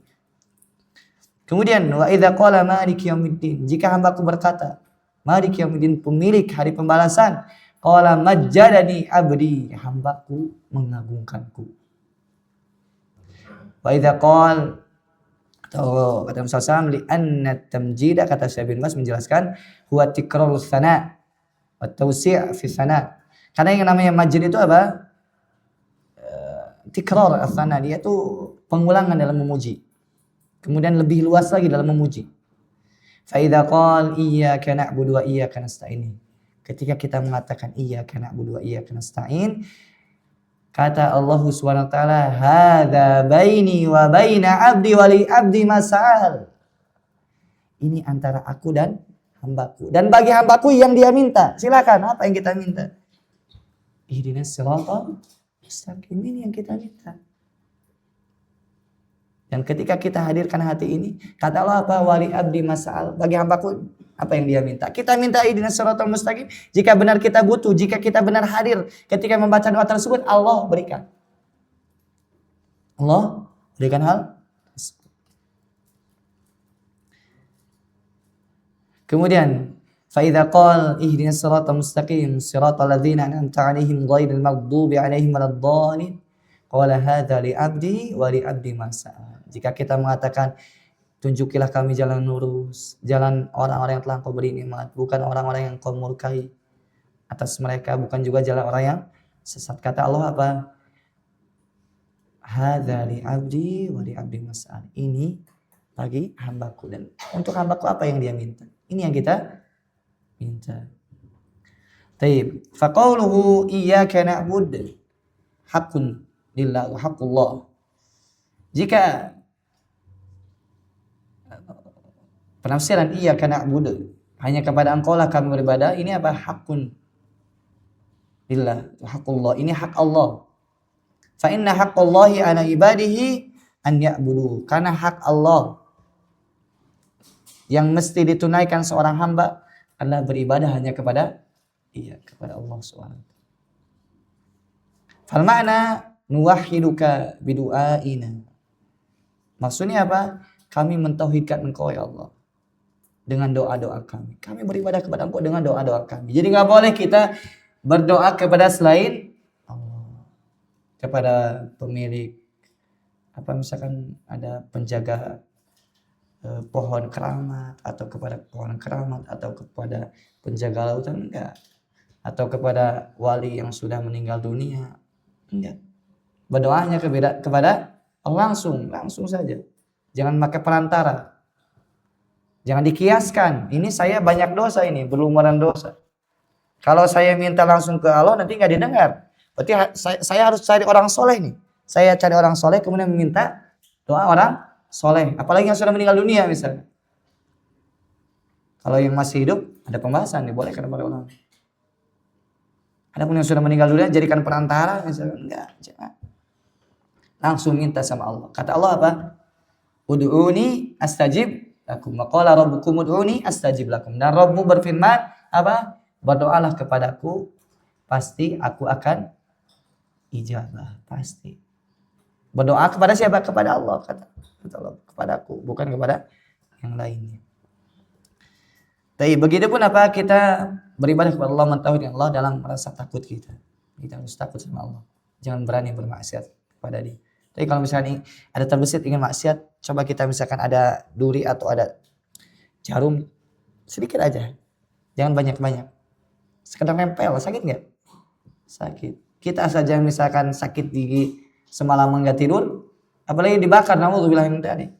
S1: Kemudian wa idza qala maliki yaumiddin, jika hambaku berkata maliki yaumiddin, pemilik hari pembalasan, qala majjadani abdi, hambaku mengagungkanku. Wa idza qala, atau kata Rasulullah SAW, li anna tamjida, kata Syekh bin Baz menjelaskan, huwa tikrarus sana wa tawsi' fi sana. Karena yang namanya majid itu apa? Tikrar as-sana, dia itu pengulangan dalam memuji. Kemudian lebih luas lagi dalam memuji. Fa idza qala iyyaka na'budu wa iyyaka nasta'in. Ketika kita mengatakan iyyaka na'budu wa iyyaka nasta'in, kata Allah Subhanahu wa taala, hadza baini wa baina abdi wa li abdi mas'al. Ini antara aku dan hambaku. Dan bagi hambaku yang dia minta. Silakan, apa yang kita minta? Ihdinas siratal mustaqim, ini yang kita minta. Dan ketika kita hadirkan hati ini, kata Allah apa? Wali abdi mas'al. Bagi hambaku apa yang dia minta. Kita minta ihdinas siratal mustaqim. Jika benar kita butuh, jika kita benar hadir ketika membaca doa tersebut, Allah berikan. Allah berikan hal. Kemudian idza qala ihdinas siratal mustaqim siratal ladzina an'amta 'alaihim ghairil maghdubi 'alaihim waladdallin qala hadza li 'abdi wa li 'abdi ma sa'al. Jika kita mengatakan tunjukilah kami jalan lurus, jalan orang-orang yang telah Engkau beri nikmat, bukan orang-orang yang Engkau murkai atas mereka, bukan juga jalan orang yang sesat. Kata Allah apa? Hadza li 'abdi wa li 'abdi ma sa'al. Ini bagi hambaku, dan untuk hambaku apa yang dia minta. Ini yang kita minta. Taib. Faqauluhu iyyaka na'bud haqqun lillah wa haqqullah. Jika penafsiran iyyaka na'bud hanya kepada Engkau lah kami beribadah, ini apa? Haqqun lillah wa haqqullah. Ini hak Allah. Fa inna haqqallahi 'ala ibadihi an ya'budu. Karena hak Allah yang mesti ditunaikan seorang hamba adalah beribadah hanya kepada Allah SWT. Fal ma'na nuwahhiduka bidu'aina. Maksudnya apa? Kami mentauhidkan Engkau ya Allah dengan doa-doa kami. Kami beribadah kepada Engkau dengan doa-doa kami. Jadi enggak boleh kita berdoa kepada selain Allah. Kepada pemilik misalkan ada penjaga pohon keramat, atau kepada pohon keramat, atau kepada penjaga lautan, enggak, atau kepada wali yang sudah meninggal dunia, enggak. Berdoanya kepada Allah langsung saja. Jangan pakai perantara. Jangan dikiaskan. Ini saya banyak dosa, ini berlumuran dosa. Kalau saya minta langsung ke Allah nanti enggak didengar. Berarti saya harus cari orang soleh nih. Saya cari orang soleh kemudian meminta doa orang soleh, apalagi yang sudah meninggal dunia misalnya. Kalau yang masih hidup ada pembahasan, dibolehkan kepada ulama. Adapun yang sudah meninggal dunia jadikan perantara misalnya, enggak, jangan. Langsung minta sama Allah. Kata Allah apa? Ud'uni astajib lakum. Qala rabbukum ud'uni astajib lakum. Dan Rabbmu berfirman apa? Berdoalah kepadaku, pasti aku akan ijabah, pasti. Berdoa kepada siapa? Kepada Allah, kata Allah, kepadaku, bukan kepada yang lainnya. Tapi begitu pun apa, kita beribadah kepada Allah, mentauhidkan Allah dalam merasa takut kita. Kita harus takut sama Allah. Jangan berani bermaksiat kepada Dia. Tapi kalau misalnya ada terbesit ingin maksiat, coba kita misalkan ada duri atau ada jarum, sedikit aja. Jangan banyak-banyak. Sekedar nempel, sakit nggak? Sakit. Kita saja misalkan sakit gigi semalam enggak tidur, apalagi dibakar, naudzubillah min dzalik.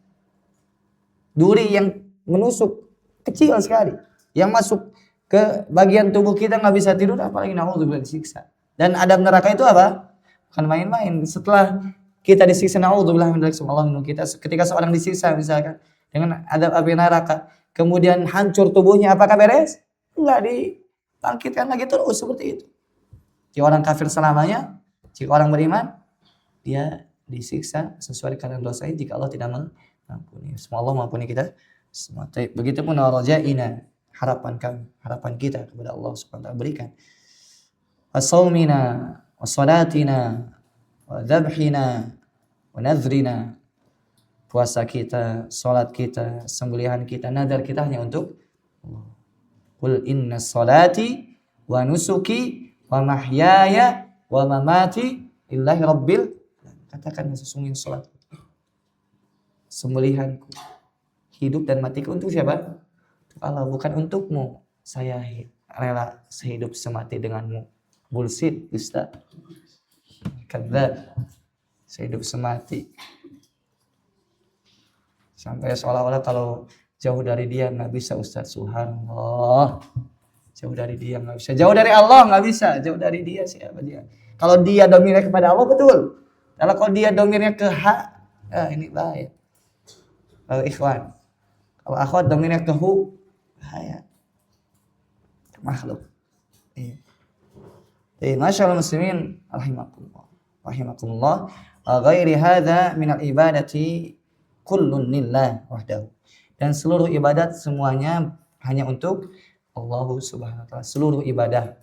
S1: Duri yang menusuk kecil sekali, yang masuk ke bagian tubuh kita nggak bisa tidur, apalagi naudzubillah disiksa. Dan adab neraka itu apa? Bukan main-main. Setelah kita disiksa, naudzubillah min dzalik, Allah menunggu kita. Ketika seorang disiksa misalkan dengan adab api neraka, kemudian hancur tubuhnya, apakah beres? Enggak, dibangkitkan lagi terus seperti itu. Jika orang kafir selamanya, jika orang beriman, dia disiksa sesuai dengan dosanya jika Allah tidak mengampuni. Semoga Allah mengampuni kita semua. Begitupun rajaina, harapan kami, harapan kita kepada Allah Subhanahu wa taala berikan. Wasaumina, wasalatina, wadhabhina, wanadhrina. Puasa kita, salat kita, sembelihan kita, nadar kita hanya untuk Allah. Qul inna salati wa nusuki wa mahyaya wa mamati lillahi rabbil. Katakan sesungguhnya salat, sembelihanku, hidup dan matiku untuk siapa? Untuk Allah, bukan untukmu. Saya rela sehidup semati denganmu. Bullshit, Ustaz. Kadzdzab. Sehidup semati. Sampai seolah-olah kalau jauh dari dia nggak bisa, Ustaz. Subhanallah. Jauh dari dia nggak bisa. Jauh dari Allah nggak bisa. Jauh dari dia siapa dia? Kalau dia domirnya kepada Allah, betul. Kalau dia domirnya ke hak, ini bahaya. Kalau ikhwan, kalau akhwat domirnya ke hu, bahaya. Makhluk. Iya. Masyaallah muslimin rahimakumullah. Ghairi hadza minal ibadati kullun lillah wahdahu. Dan seluruh ibadat semuanya hanya untuk Allah Subhanahu wa taala. Seluruh ibadah.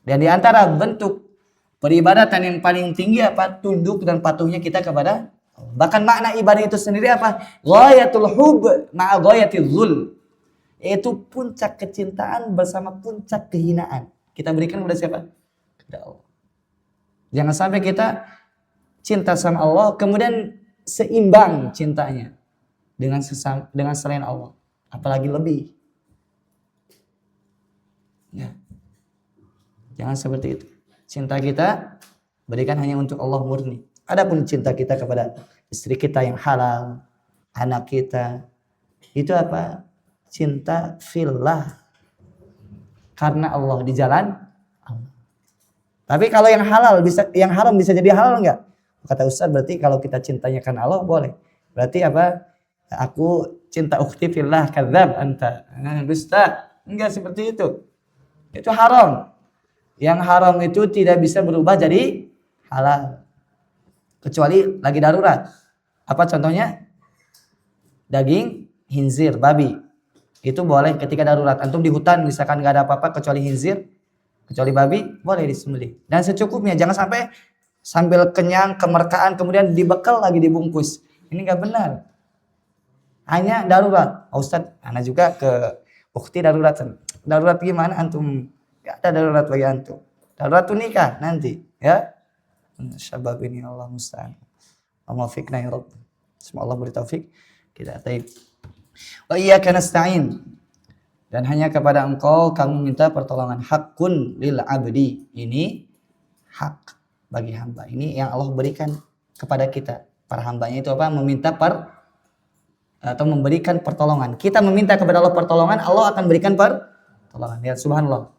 S1: Dan di antara bentuk peribadatan yang paling tinggi apa? Tunduk dan patuhnya kita kepada Allah. Bahkan makna ibadah itu sendiri apa? Ghayatul hub ma'a ghayatil dhul. Yaitu puncak kecintaan bersama puncak kehinaan. Kita berikan kepada siapa? Kepada Allah. Jangan sampai kita cinta sama Allah kemudian seimbang cintanya dengan selain Allah, apalagi lebih. Ya. Jangan seperti itu. Cinta kita berikan hanya untuk Allah murni. Adapun cinta kita kepada istri kita yang halal, anak kita, itu apa? Cinta fillah. Karena Allah, di jalan Allah. Tapi kalau yang halal yang haram bisa jadi halal enggak? Kata Ustaz, berarti kalau kita cintanya karena Allah boleh. Berarti apa? Aku cinta ukhti fillah, kadzab anta. Dusta. Enggak seperti itu. Itu haram. Yang haram itu tidak bisa berubah jadi halal. Kecuali lagi darurat. Apa contohnya? Daging khinzir, babi. Itu boleh ketika darurat. Antum di hutan misalkan nggak ada apa-apa kecuali khinzir, kecuali babi, boleh disembelih. Dan secukupnya, jangan sampai sambil kenyang, kemerkaan, kemudian dibekal lagi dibungkus. Ini nggak benar. Hanya darurat. Oh, Ustaz, anak juga ke ukti darurat. Darurat gimana antum? Nggak ada darurat bagi antum. Darurat tuh nikah nanti, ya. Syabab ini Allah musta'an. Allah fikna ya Rabb. Semoga Allah beri taufik kita. Taib. Wa iyyaka nasta'in. Dan hanya kepada Engkau kami minta pertolongan. Haqqun lil abdi. Ini hak bagi hamba. Ini yang Allah berikan kepada kita. Para hambanya itu apa? Meminta atau memberikan pertolongan. Kita meminta kepada Allah pertolongan, Allah akan berikan pertolongan. Ya subhanallah.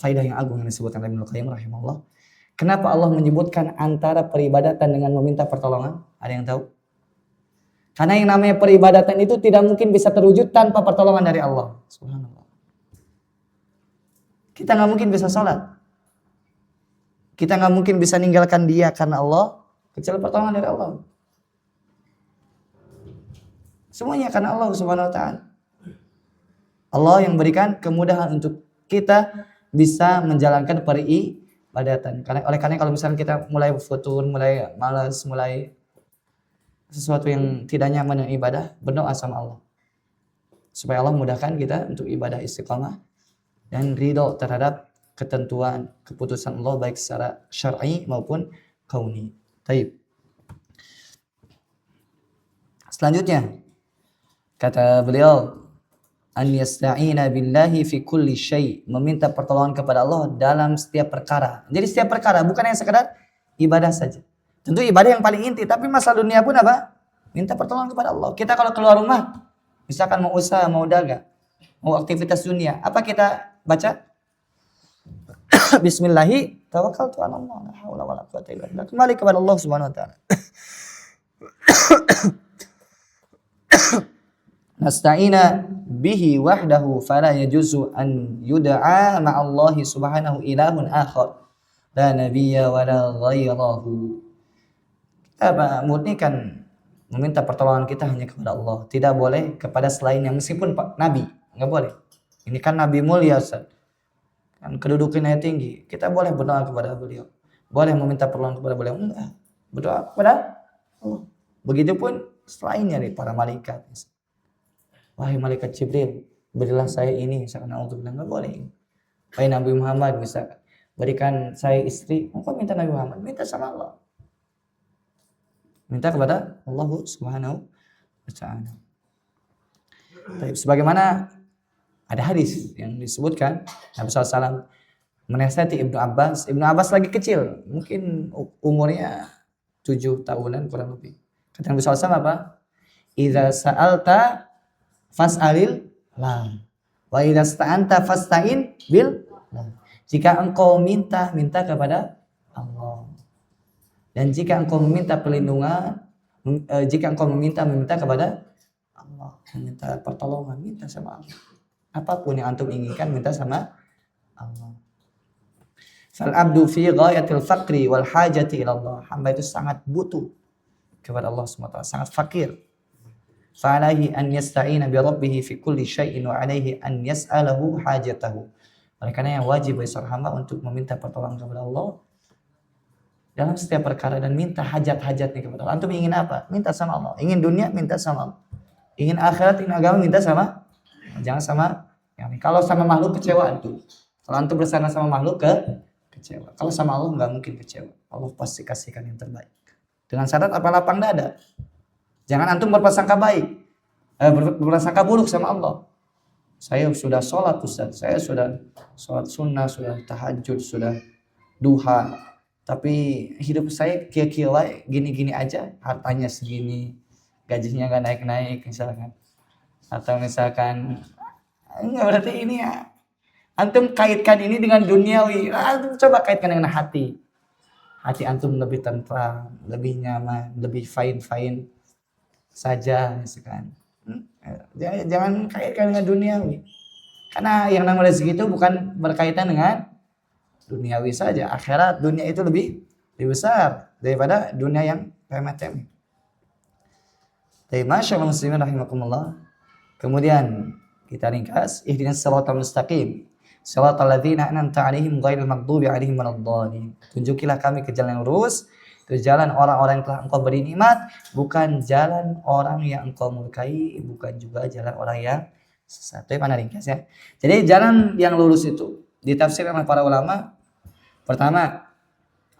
S1: Faidah yang agung yang disebutkan oleh Ibnu Qayyim rahimahullah. Kenapa Allah menyebutkan antara peribadatan dengan meminta pertolongan? Ada yang tahu? Karena yang namanya peribadatan itu tidak mungkin bisa terwujud tanpa pertolongan dari Allah. Subhanallah. Kita nggak mungkin bisa sholat. Kita nggak mungkin bisa ninggalkan dia karena Allah, kecuali pertolongan dari Allah. Semuanya karena Allah Subhanahu Wa Taala. Allah yang berikan kemudahan untuk kita bisa menjalankan peribadatan. Oleh karena kalau misalnya kita mulai futur, mulai malas, mulai sesuatu yang tidak nyaman dengan ibadah, berdoa sama Allah. Supaya Allah mudahkan kita untuk ibadah istiqamah dan ridho terhadap ketentuan, keputusan Allah baik secara syar'i maupun kauni. Taib. Selanjutnya, kata beliau, an yasta'ina billahi fi kulli syai', meminta pertolongan kepada Allah dalam setiap perkara. Jadi setiap perkara, bukan yang sekedar ibadah saja. Tentu ibadah yang paling inti, tapi masalah dunia pun apa? Minta pertolongan kepada Allah. Kita kalau keluar rumah, misalkan mau usaha, mau dagang, mau aktivitas dunia, apa kita baca? Bismillahi tawakkaltu 'ala Allah, la haula wala quwwata illa billah. Kembali kepada Allah Subhanahu wa taala. Nasta'ina bihi wahdahu fala yajuzu an yud'a ma'allahi subhanahu ilahun akhar la nabiyya wa la ghairahu. Kita murnikan meminta pertolongan kita hanya kepada Allah, tidak boleh kepada selainnya, meskipun Nabi, enggak boleh. Ini kan Nabi mulia, Ustaz. Kan kedudukannya tinggi. Kita boleh berdoa kepada beliau. Boleh meminta pertolongan kepada beliau. Enggak. Berdoa kepada Allah. Begitupun selainnya dari para malaikat. Wahai malaikat Jibril, berilah saya ini, misalkan alhamdulillah, enggak boleh. Wahai Nabi Muhammad, misalkan berikan saya istri, engkau minta Nabi Muhammad, minta sama Allah. Minta kepada Allah Subhanahu wa taala. Sebagaimana ada hadis yang disebutkan Nabi SAW menasihati Ibnu Abbas. Ibnu Abbas lagi kecil, mungkin umurnya 7 tahunan kurang lebih. Kata Nabi SAW apa? Idza sa'alta fas'alil lah. Wa idza sta'anta fasta'in bil lah. Jika engkau minta kepada Allah. Dan jika engkau meminta perlindungan, jika engkau meminta kepada Allah, meminta pertolongan, minta sama Allah. Apapun yang antum inginkan, minta sama Allah. Fal abdu fi ghayatil faqri wal hajati ila Allah. Hamba itu sangat butuh kepada Allah SWT, sangat fakir. Fa alaihi an yasta'ina bi rabbih fi kulli syai'in wa alaihi an yas'alahu hajatahu. Oleh karena yang wajib bagi seorang hamba untuk meminta pertolongan kepada Allah dalam setiap perkara dan minta hajat-hajatnya kepada Allah. Antum ingin apa? Minta sama Allah. Ingin dunia, minta sama Allah. Ingin akhirat, ingin agama, minta sama Jangan sama yang lain. Kalau sama makhluk kecewa antum. Kalau antum bersama sama makhluk kecewa. Kalau sama Allah nggak mungkin kecewa. Allah pasti kasihkan yang terbaik. Dengan syarat apa? Lapang dada. Jangan antum berprasangka baik, berprasangka buruk sama Allah. Saya sudah sholat Ustaz, saya sudah sholat sunnah, sudah tahajud, sudah duha, tapi hidup saya kira-kira gini-gini aja, hartanya segini, gajinya nggak naik-naik misalkan, atau misalkan nggak, berarti ini ya antum kaitkan ini dengan duniawi. Antum coba kaitkan dengan hati antum lebih tentram, lebih nyaman, lebih fine saja misalkan. Jangan kaitkan dengan duniawi, karena yang namanya rezeki itu bukan berkaitan dengan duniawi saja. Akhirat, dunia itu lebih besar daripada dunia yang remeh-temeh. Masyaallah muslimin rahimakumullah. Kemudian kita ringkas, ihdinas siratal mustaqim siratal ladzina an'amta 'alaihim ghairil maghdubi 'alaihim waladdallin. Tunjukilah kami ke jalan yang lurus, itu jalan orang-orang yang telah engkau beri nikmat, bukan jalan orang yang engkau murkai, bukan juga jalan orang yang sesat. Itu mana ringkas ya. Jadi jalan yang lurus itu ditafsirkan oleh para ulama. Pertama,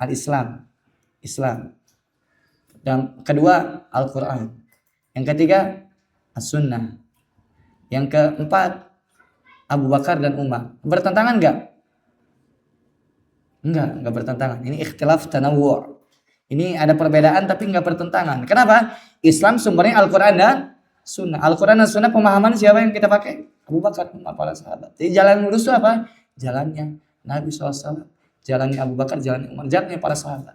S1: al-Islam, Islam. Dan kedua, Al-Quran. Yang ketiga, As-Sunnah. Yang keempat, Abu Bakar dan Umar. Bertentangan enggak? Enggak bertentangan. Ini ikhtilaf tanawwu'. Ini ada perbedaan tapi enggak bertentangan. Kenapa? Islam sumbernya Al-Quran dan Sunnah. Al-Quran dan Sunnah pemahaman siapa yang kita pakai? Abu Bakar, Umar, para sahabat. Jadi jalan lurus itu apa? Jalannya Nabi SAW, jalannya Abu Bakar, jalannya Umar, jalannya para sahabat.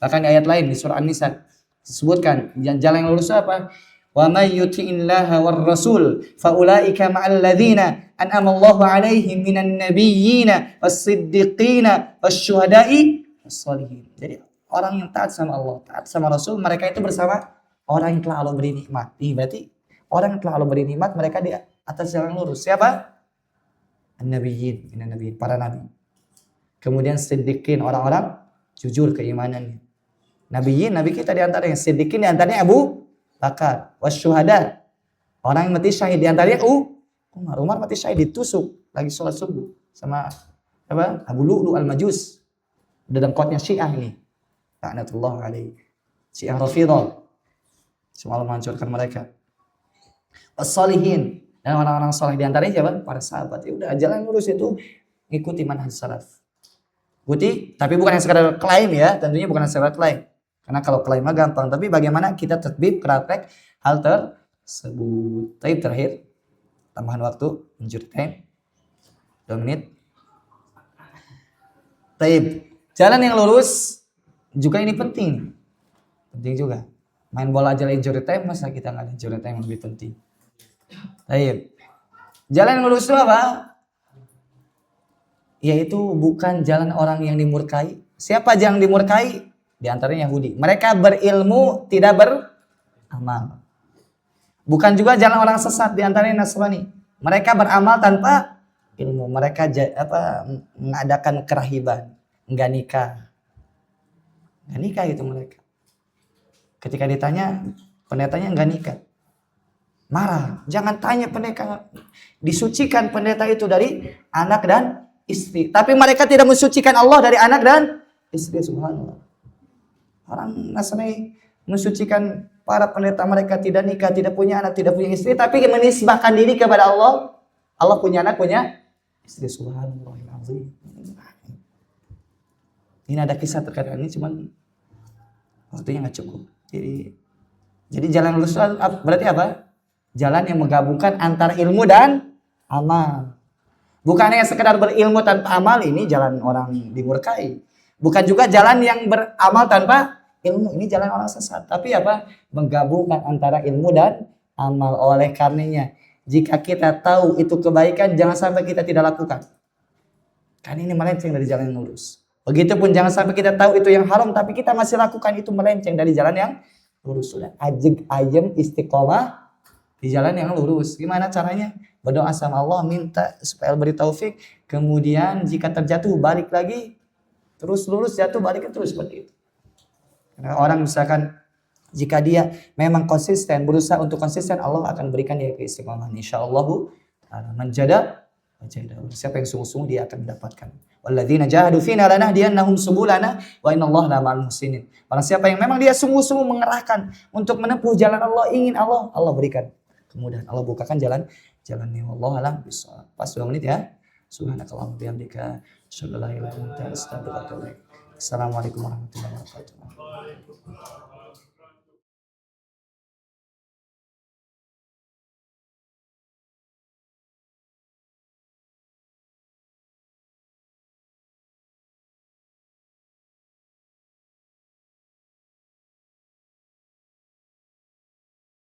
S1: Bahkan di ayat lain di surah An-Nisa disebutkan jalan yang lurus itu apa? Wa may yuti'illaha war rasul fa ulaika ma'al ladzina an'ama Allahu 'alaihim minan nabiyyina was-siddiqina wasyuhada'i was-shalihin. Jadi orang yang taat sama Allah, taat sama Rasul, mereka itu bersama orang yang telah Allah beri nikmat. Ini berarti orang yang telah Allah beri nikmat, mereka di atas jalan lurus. Siapa? An-nabiyyin, para nabi. Kemudian siddiqin, orang-orang jujur keimanannya. Nabiyyin, nabi kita di antaranya. Siddiqin di antaranya Abu Bakar. Wasyuhada, orang yang mati syahid di antaranya Umar. Umar mati syahid ditusuk lagi sholat subuh sama apa? Abu Lu'lu al-Majus. Dedengkotnya Syiah ini. La'natullah alaihi. Syiah Rafidhah. Semoga menghancurkan mereka. As-salihin, dan orang-orang saleh di antaranya siapa? Para sahabat. Ya udah, jalan lurus itu ikuti manhaj salaf. Ikuti, tapi bukan yang sekadar klaim ya, tentunya bukan yang sekadar klaim. Karena kalau klaim mah gampang, tapi bagaimana kita tatbik, praktek hal tersebut. Tapi terakhir, tambahan waktu, injury time 2 menit. Taib, jalan yang lurus juga ini penting juga. Main bola aja injury time, masa kita nggak ada injury time yang lebih penting. Taib, jalan yang lurus itu apa? Yaitu bukan jalan orang yang dimurkai. Siapa yang dimurkai? Di antaranya Yahudi. Mereka berilmu, tidak beramal. Bukan juga jalan orang sesat, di antaranya Nasrani. Mereka beramal tanpa ilmu. Mereka mengadakan kerahiban, enggak nikah. Enggak nikah gitu mereka. Ketika ditanya, pendetanya enggak nikah. Marah. Jangan tanya pendeta. Disucikan pendeta itu dari anak dan istri. Tapi mereka tidak mensucikan Allah dari anak dan istri. Subhanallah. Orang Nasrani mensucikan para pendeta, mereka tidak nikah, tidak punya anak, tidak punya istri, tapi menisbahkan diri kepada Allah. Allah punya anak, punya istri. Subhanallah. Ini ada kisah terkait ini, cuman waktunya nggak cukup. Jadi jalan lurus berarti apa? Jalan yang menggabungkan antara ilmu dan amal. Bukan hanya sekedar berilmu tanpa amal, ini jalan orang dimurkai. Bukan juga jalan yang beramal tanpa ilmu, ini jalan orang sesat. Tapi apa? Menggabungkan antara ilmu dan amal. Oleh karenanya, jika kita tahu itu kebaikan, jangan sampai kita tidak lakukan. Karena ini melenceng dari jalan yang lurus. Begitupun jangan sampai kita tahu itu yang haram, tapi kita masih lakukan, itu melenceng dari jalan yang lurus. Sudah ajeg ayem istiqomah di jalan yang lurus. Gimana caranya? Berdoa sama Allah, minta supaya beri taufik. Kemudian jika terjatuh, balik lagi. Terus lurus, jatuh, balik terus seperti itu. Karena orang misalkan jika dia memang konsisten, berusaha untuk konsisten, Allah akan berikan dia keistiqomahan. Insyaallah taala. Man jada wajada. Siapa yang sungguh-sungguh dia akan mendapatkan. Walladzina jahadu fina lanahdiyannahum subulana wa innallaha la'al muhsinin. Barang siapa yang memang dia sungguh-sungguh mengerahkan untuk menempuh jalan Allah, ingin Allah, Allah berikan kemudahan. Allah bukakan jalannya. Wallahu a'lam bishawab. Pas 2 menit ya. Subhanakallahumma bihamdika asyhadu an la ilaha illa anta astaghfiruka wa atubu ilaik. Assalamualaikum warahmatullahi wabarakatuh.